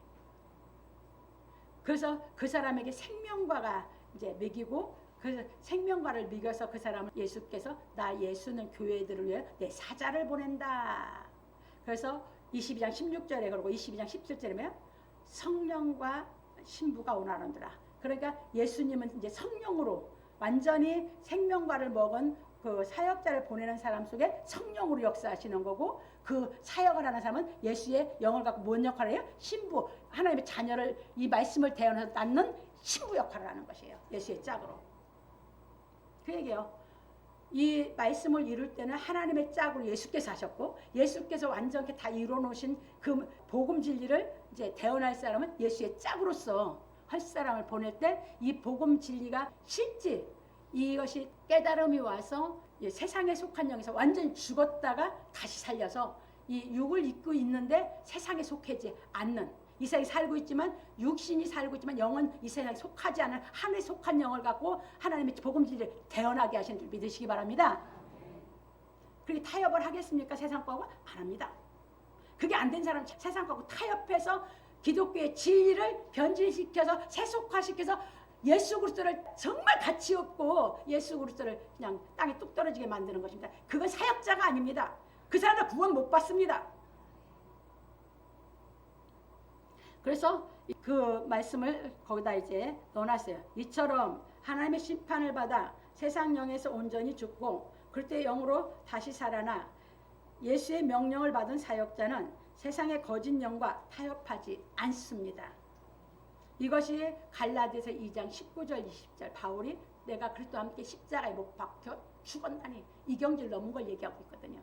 S1: 그래서 그 사람에게 생명과가 이제 먹이고 그 생명과를 먹여서 그 사람을 예수께서 나 예수는 교회들을 위해 내 사자를 보낸다. 그래서 22장 16절에 그러고 22장 17절에 보면 성령과 신부가 오나는더라. 그러니까 예수님은 이제 성령으로 완전히 생명과를 먹은 그 사역자를 보내는 사람 속에 성령으로 역사하시는 거고 그 사역을 하는 사람은 예수의 영을 갖고 뭔 역할을 해요? 신부, 하나님의 자녀를 이 말씀을 대언해서 낳는 신부 역할을 하는 것이에요. 예수의 짝으로. 그 얘기예요. 이 말씀을 이룰 때는 하나님의 짝으로 예수께서 하셨고 예수께서 완전히 다 이뤄놓으신 그 복음 진리를 이제 대언할 사람은 예수의 짝으로서 할 사람을 보낼 때 이 복음 진리가 실제 이것이 깨달음이 와서 세상에 속한 영에서 완전히 죽었다가 다시 살려서 이 육을 입고 있는데 세상에 속하지 않는 이 세상에 살고 있지만 육신이 살고 있지만 영은 이 세상에 속하지 않은 하늘에 속한 영을 갖고 하나님의 복음진리를 태어나게 하시는 줄 믿으시기 바랍니다. 그렇게 타협을 하겠습니까? 세상 거하고? 안 합니다. 그게 안 된 사람 세상 거하고 타협해서 기독교의 진리를 변질시켜서 세속화시켜서 예수 그리스도를 정말 가치 없고 예수 그리스도를 그냥 땅에 뚝 떨어지게 만드는 것입니다. 그건 사역자가 아닙니다. 그 사람들 구원 못 받습니다. 그래서 그 말씀을 거기다 이제 넣어놨어요. 이처럼 하나님의 심판을 받아 세상 영에서 온전히 죽고 그때 영으로 다시 살아나 예수의 명령을 받은 사역자는 세상의 거짓 영과 타협하지 않습니다. 이것이 갈라디아서 2장 19절 20절 바울이 내가 그리스도와 함께 십자가에 못 박혀 죽었나니 이 경지를 넘은 걸 얘기하고 있거든요.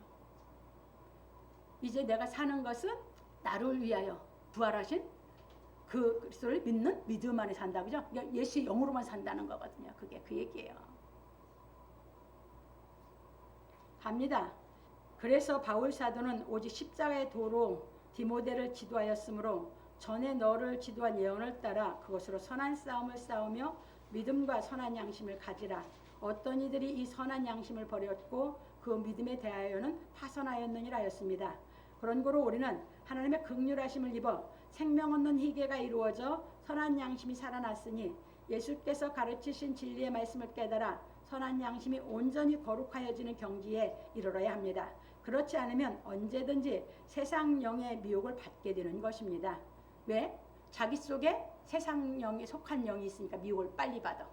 S1: 이제 내가 사는 것은 나를 위하여 부활하신 그 그리스도를 믿는 믿음 안에 산다. 그죠? 예수의 영으로만 산다는 거거든요. 그게 그 얘기예요. 갑니다. 그래서 바울 사도는 오직 십자가의 도로 디모데를 지도하였으므로 전에 너를 지도한 예언을 따라 그것으로 선한 싸움을 싸우며 믿음과 선한 양심을 가지라. 어떤 이들이 이 선한 양심을 버렸고 그 믿음에 대하여는 파선하였느니라 하였습니다. 그런 고로 우리는 하나님의 긍휼하심을 입어 생명 얻는 희계가 이루어져 선한 양심이 살아났으니 예수께서 가르치신 진리의 말씀을 깨달아 선한 양심이 온전히 거룩하여지는 경지에 이르러야 합니다. 그렇지 않으면 언제든지 세상 영의 미혹을 받게 되는 것입니다. 왜? 자기 속에 세상 영에 속한 영이 있으니까 미혹을 빨리 받아.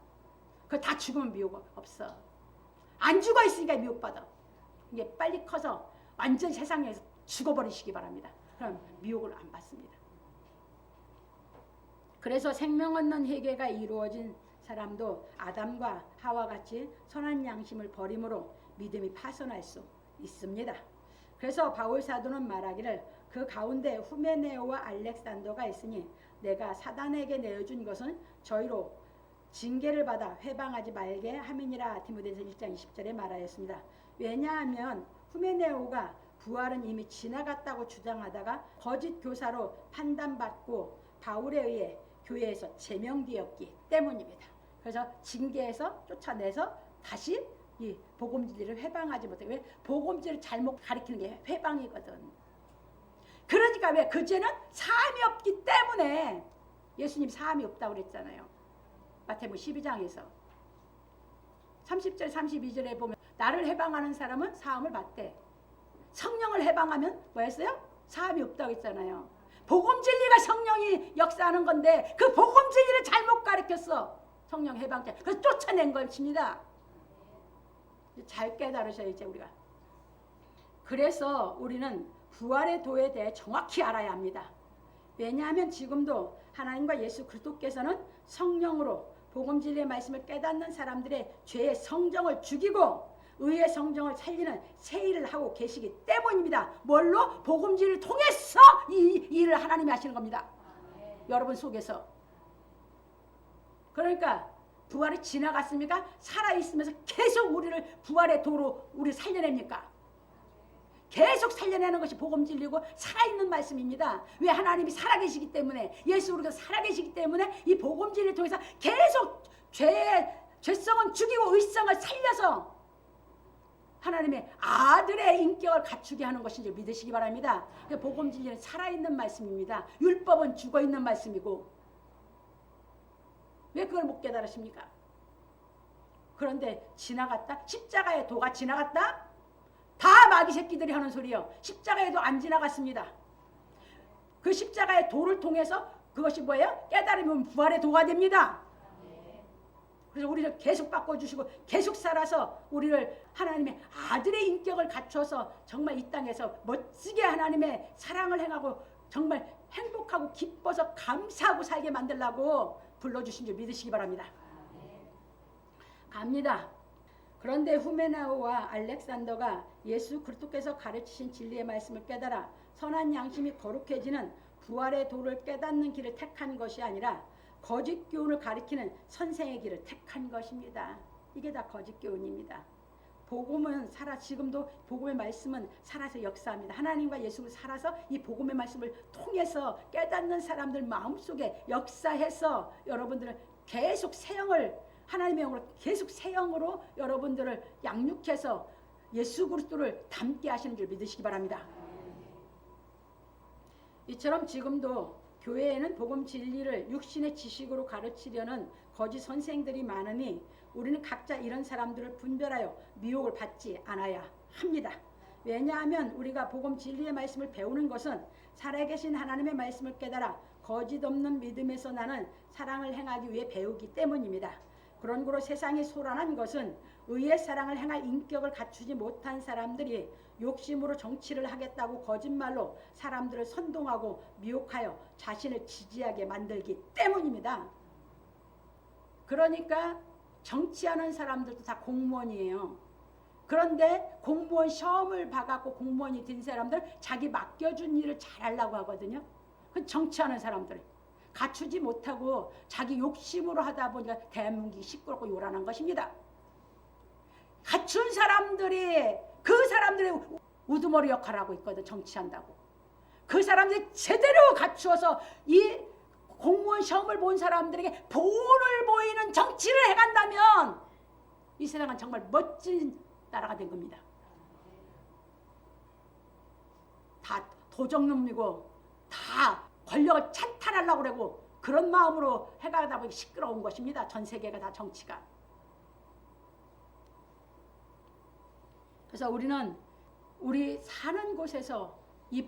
S1: 그거 다 죽으면 미혹 없어. 안 죽어 있으니까 미혹 받아. 이게 빨리 커서 완전 세상에서 죽어버리시기 바랍니다. 그럼 미혹을 안 받습니다. 그래서 생명 얻는 회개가 이루어진 사람도 아담과 하와 같이 선한 양심을 버림으로 믿음이 파손할 수 있습니다. 그래서 바울 사도는 말하기를 그 가운데 후메네오와 알렉산더가 있으니 내가 사단에게 내어준 것은 저희로 징계를 받아 회방하지 말게 함이니라. 디모데서 1장 20절에 말하였습니다. 왜냐하면 후메네오가 부활은 이미 지나갔다고 주장하다가 거짓 교사로 판단받고 바울에 의해 교회에서 제명되었기 때문입니다. 그래서 징계해서 쫓아내서 다시 이 복음진리를 회방하지 못해. 왜? 복음진리를 잘못 가르치는 게 회방이거든. 그러니까 왜? 그제는 사함이 없기 때문에 예수님 사함이 없다고 그랬잖아요. 마태복음 12장에서 30절 32절에 보면 나를 해방하는 사람은 사함을 받대. 성령을 해방하면 뭐였어요? 사함이 없다고 했잖아요. 복음진리가 성령이 역사하는 건데 그 복음진리를 잘못 가르쳤어. 성령 해방자. 그래서 쫓아낸 것입니다. 잘 깨달으셔야지 우리가. 그래서 우리는 부활의 도에 대해 정확히 알아야 합니다. 왜냐하면 지금도 하나님과 예수 그리스도께서는 성령으로 복음진리의 말씀을 깨닫는 사람들의 죄의 성정을 죽이고 의의 성정을 살리는 새 일을 하고 계시기 때문입니다. 뭘로? 복음진리를 통해서 이 일을 하나님이 하시는 겁니다. 여러분 속에서. 그러니까 부활이 지나갔습니까? 살아있으면서 계속 우리를 부활의 도로 우리 살려냅니까? 계속 살려내는 것이 복음진리고 살아있는 말씀입니다. 왜? 하나님이 살아계시기 때문에, 예수 그리스도 살아계시기 때문에 이 복음진리를 통해서 계속 죄성은 죽이고 의성을 살려서 하나님의 아들의 인격을 갖추게 하는 것인 줄 믿으시기 바랍니다. 복음진리는 살아있는 말씀입니다. 율법은 죽어있는 말씀이고. 왜 그걸 못 깨달으십니까? 그런데 지나갔다? 십자가의 도가 지나갔다? 다 마귀 새끼들이 하는 소리요. 십자가의 도 안 지나갔습니다. 그 십자가의 도를 통해서 그것이 뭐예요? 깨달으면 부활의 도가 됩니다. 그래서 우리를 계속 바꿔주시고 계속 살아서 우리를 하나님의 아들의 인격을 갖춰서 정말 이 땅에서 멋지게 하나님의 사랑을 행하고 정말 행복하고 기뻐서 감사하고 살게 만들라고 불러주신 줄 믿으시기 바랍니다. 갑니다. 그런데 후메나오와 알렉산더가 예수 그리스도께서 가르치신 진리의 말씀을 깨달아 선한 양심이 거룩해지는 부활의 도를 깨닫는 길을 택한 것이 아니라 거짓 교훈을 가리키는 선생의 길을 택한 것입니다. 이게 다 거짓 교훈입니다. 복음은 지금도 복음의 말씀은 살아서 역사합니다. 하나님과 예수를 살아서 이 복음의 말씀을 통해서 깨닫는 사람들 마음속에 역사해서 여러분들을 계속 새 영을 하나님의 영으로 계속 새 영으로 여러분들을 양육해서 예수 그리스도를 닮게 하시는 줄 믿으시기 바랍니다. 이처럼 지금도 교회에는 복음 진리를 육신의 지식으로 가르치려는 거짓 선생들이 많으니 우리는 각자 이런 사람들을 분별하여 미혹을 받지 않아야 합니다. 왜냐하면 우리가 복음 진리의 말씀을 배우는 것은 살아계신 하나님의 말씀을 깨달아 거짓 없는 믿음에서 나는 사랑을 행하기 위해 배우기 때문입니다. 그런 거로 세상이 소란한 것은 의의 사랑을 행할 인격을 갖추지 못한 사람들이 욕심으로 정치를 하겠다고 거짓말로 사람들을 선동하고 미혹하여 자신을 지지하게 만들기 때문입니다. 그러니까 정치하는 사람들도 다 공무원이에요. 그런데 공무원 시험을 봐갖고 공무원이 된 사람들 자기 맡겨준 일을 잘하려고 하거든요. 그 정치하는 사람들 갖추지 못하고 자기 욕심으로 하다 보니까 대한민국이 시끄럽고 요란한 것입니다. 갖춘 사람들이 그 사람들의 우두머리 역할을 하고 있거든. 정치한다고. 그 사람들이 제대로 갖추어서 이 공무원 시험을 본 사람들에게 본을 보이는 정치를 해간다면 이 세상은 정말 멋진 나라가 된 겁니다. 다 도적놈이고 다 권력을 찬탈하려고 그러고 그런 마음으로 해가다 보니 시끄러운 것입니다. 전 세계가 다 정치가. 그래서 우리는 우리 사는 곳에서 이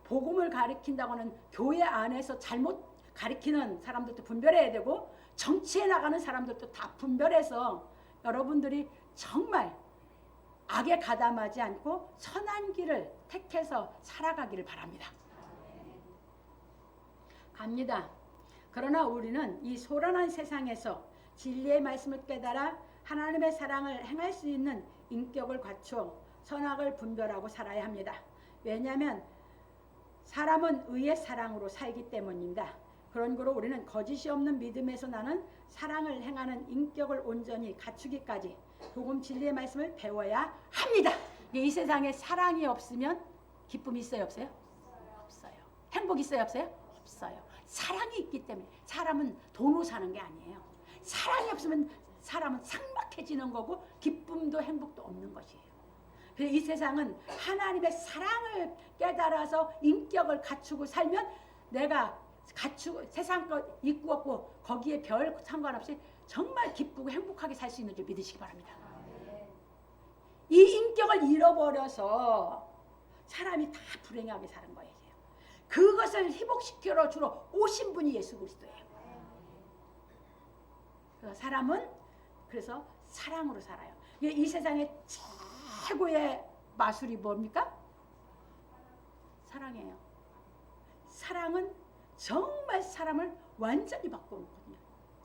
S1: 복음을 가르친다고 하는 교회 안에서 잘못 가르치는 사람들도 분별해야 되고 정치에 나가는 사람들도 다 분별해서 여러분들이 정말 악에 가담하지 않고 선한 길을 택해서 살아가기를 바랍니다. 갑니다. 그러나 우리는 이 소란한 세상에서 진리의 말씀을 깨달아 하나님의 사랑을 행할 수 있는 인격을 갖추어 선악을 분별하고 살아야 합니다. 왜냐하면 사람은 의의 사랑으로 살기 때문입니다. 그런 거로 우리는 거짓이 없는 믿음에서 나는 사랑을 행하는 인격을 온전히 갖추기까지 복음 진리의 말씀을 배워야 합니다. 이 세상에 사랑이 없으면 기쁨이 있어요, 없어요? 없어요. 행복 있어요, 없어요? 없어요. 사랑이 있기 때문에. 사람은 돈으로 사는 게 아니에요. 사랑이 없으면 사람은 삭막해지는 거고 기쁨도 행복도 없는 것이에요. 그래서 이 세상은 하나님의 사랑을 깨달아서 인격을 갖추고 살면 내가 갖추고 세상 것 있고 없고 거기에 별 상관없이 정말 기쁘고 행복하게 살 수 있는 줄 믿으시기 바랍니다. 이 인격을 잃어버려서 사람이 다 불행하게 사는 거예요. 그것을 회복시키러 주로 오신 분이 예수 그리스도예요. 그래서 사람은 그래서 사랑으로 살아요. 이 세상의 최고의 마술이 뭡니까? 사랑이에요. 사랑은 정말 사람을 완전히 바꿔놓거든요.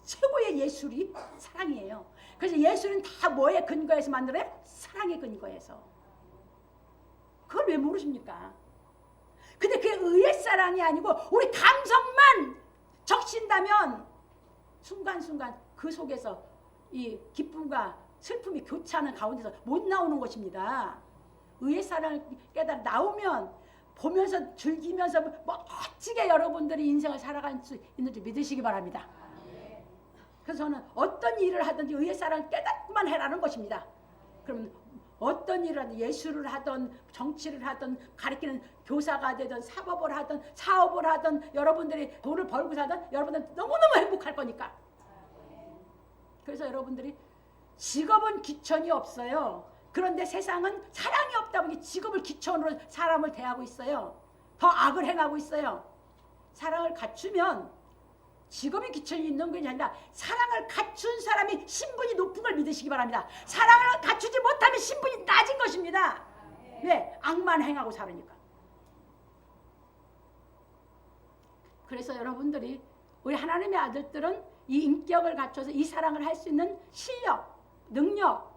S1: 최고의 예술이 사랑이에요. 그래서 예술은 다 뭐에 근거해서 만들어요? 사랑의 근거해서. 그걸 왜 모르십니까? 근데 그게 의의 사랑이 아니고 우리 감성만 적신다면 순간순간 그 속에서 이 기쁨과 슬픔이 교차하는 가운데서 못 나오는 것입니다. 의의 사랑을 깨달아 나오면 보면서 즐기면서 멋지게 여러분들이 인생을 살아갈 수 있는 줄 믿으시기 바랍니다. 그래서 저는 어떤 일을 하든지 의의 사랑을 깨닫고만 해라는 것입니다. 그러면 어떤 일을 하든 예술을 하든 정치를 하든 가르치는 교사가 되든 사법을 하든 사업을 하든 여러분들이 돈을 벌고 사든 여러분들은 너무너무 행복할 거니까. 그래서 여러분들이 직업은 귀천이 없어요. 그런데 세상은 사랑이 없다 보니 직업을 귀천으로 사람을 대하고 있어요. 더 악을 행하고 있어요. 사랑을 갖추면 직업이 귀천이 있는 것이 아니라 사랑을 갖춘 사람이 신분이 높은 걸 믿으시기 바랍니다. 사랑을 갖추지 못하면 신분이 낮은 것입니다. 왜? 악만 행하고 살으니까. 그래서 여러분들이 우리 하나님의 아들들은 이 인격을 갖춰서 이 사랑을 할 수 있는 실력, 능력,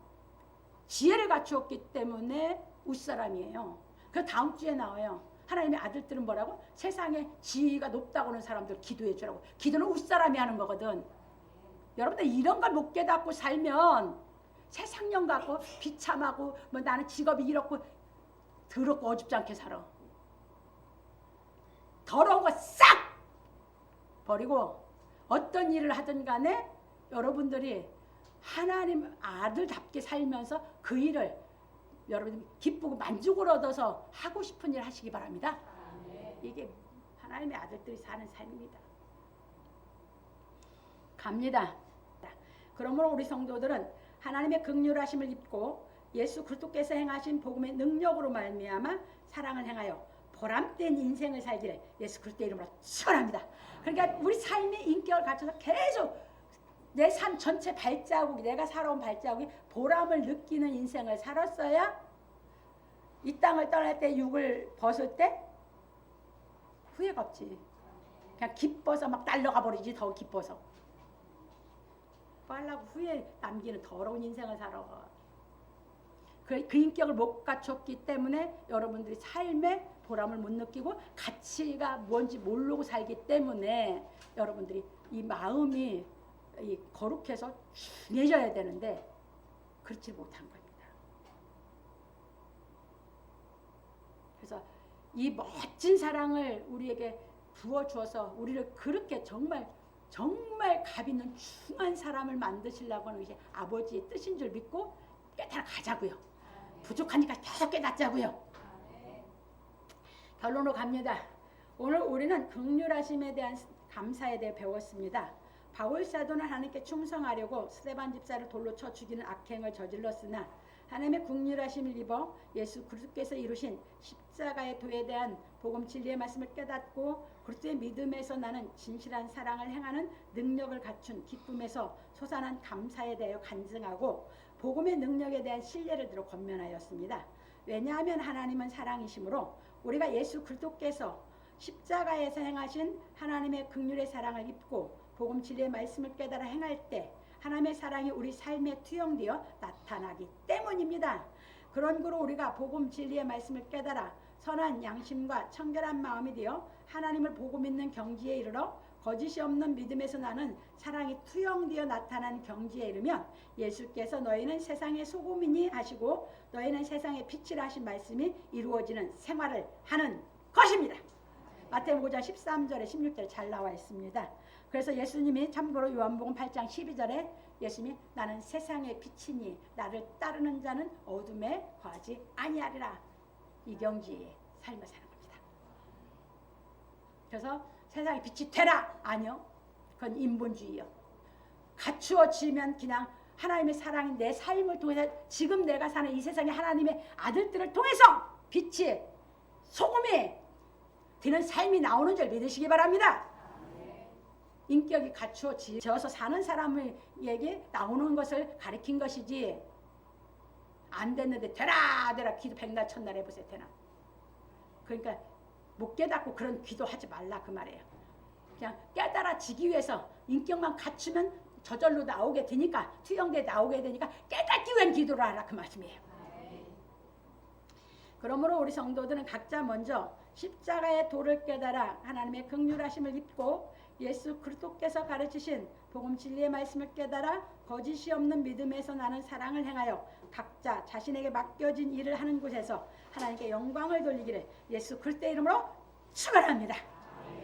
S1: 지혜를 갖추었기 때문에 웃사람이에요. 그 다음 주에 나와요. 하나님의 아들들은 뭐라고? 세상에 지위가 높다고 하는 사람들 기도해 주라고. 기도는 웃사람이 하는 거거든. 여러분들 이런 걸 못 깨닫고 살면 세상령 갖고 비참하고 뭐 나는 직업이 이렇고 더럽고 어줍지 않게 살아. 더러운 거 싹 버리고 어떤 일을 하든 간에 여러분들이 하나님 아들답게 살면서 그 일을 여러분 기쁘고 만족을 얻어서 하고 싶은 일 하시기 바랍니다. 이게 하나님의 아들들이 사는 삶입니다. 갑니다. 그러므로 우리 성도들은 하나님의 긍휼하심을 입고 예수 그리스도께서 행하신 복음의 능력으로 말미암아 사랑을 행하여 보람된 인생을 살기를 예수 그리스도의 이름으로 축원합니다. 그러니까 우리 삶의 인격을 갖춰서 계속 내 삶 전체 발자국이 내가 살아온 발자국이 보람을 느끼는 인생을 살았어야 이 땅을 떠날 때 육을 벗을 때 후회가 없지. 그냥 기뻐서 막 날아가 버리지. 더 기뻐서 빨라고 후회 남기는 더러운 인생을 살아. 그 인격을 못 갖췄기 때문에 여러분들이 삶의 보람을 못 느끼고 가치가 뭔지 모르고 살기 때문에 여러분들이 이 마음이 이 거룩해서 중해져야 되는데 그렇지 못한 겁니다. 그래서 이 멋진 사랑을 우리에게 부어주어서 우리를 그렇게 정말 값 있는 중한 사람을 만드시려고 하는 것이 아버지의 뜻인 줄 믿고 깨달아 가자고요. 부족하니까 계속 깨닫자고요. 결론으로 갑니다. 오늘 우리는 긍휼하심에 대한 감사에 대해 배웠습니다. 바울 사도는 하나님께 충성하려고 스데반 집사를 돌로 쳐 죽이는 악행을 저질렀으나 하나님의 긍휼하심을 입어 예수 그리스도께서 이루신 십자가의 도에 대한 복음 진리의 말씀을 깨닫고 그리스도의 믿음에서 나는 진실한 사랑을 행하는 능력을 갖춘 기쁨에서 솟아난 감사에 대하여 간증하고 복음의 능력에 대한 신뢰를 들어 권면하였습니다. 왜냐하면 하나님은 사랑이시므로 우리가 예수 그리스도께서 십자가에서 행하신 하나님의 긍휼의 사랑을 입고 복음 진리의 말씀을 깨달아 행할 때 하나님의 사랑이 우리 삶에 투영되어 나타나기 때문입니다. 그런 거로 우리가 복음 진리의 말씀을 깨달아 선한 양심과 청결한 마음이 되어 하나님을 보고 믿는 경지에 이르러 거짓이 없는 믿음에서 나는 사랑이 투영되어 나타난 경지에 이르면 예수께서 너희는 세상의 소금이니 하시고 너희는 세상의 빛이라 하신 말씀이 이루어지는 생활을 하는 것입니다. 마태복음 5장 13절에 16절에 잘 나와 있습니다. 그래서 예수님이 참고로 요한복음 8장 12절에 예수님이 나는 세상의 빛이니 나를 따르는 자는 어둠에 거하지 아니하리라. 이 경지에 삶을 사는 겁니다. 그래서 세상의 빛이 되라. 아니요. 그건 인본주의요. 갖추어지면 그냥 하나님의 사랑이 내 삶을 통해서 지금 내가 사는 이 세상의 하나님의 아들들을 통해서 빛이 소금이 되는 삶이 나오는 줄 믿으시기 바랍니다. 인격이 갖추어져서 사는 사람에게 나오는 것을 가리킨 것이지 안 됐는데 되라 기도 백날 천날 해보세요. 되나. 그러니까 못 깨닫고 그런 기도하지 말라 그 말이에요. 그냥 깨달아지기 위해서 인격만 갖추면 저절로 나오게 되니까 투영돼 나오게 되니까 깨닫기 위한 기도를 하라 그 말씀이에요. 그러므로 우리 성도들은 각자 먼저 십자가의 도를 깨달아 하나님의 긍휼하심을 입고 예수 그리스도께서 가르치신 복음 진리의 말씀을 깨달아 거짓이 없는 믿음에서 나는 사랑을 행하여 각자 자신에게 맡겨진 일을 하는 곳에서 하나님께 영광을 돌리기를 예수 그리스도의 이름으로 축원합니다.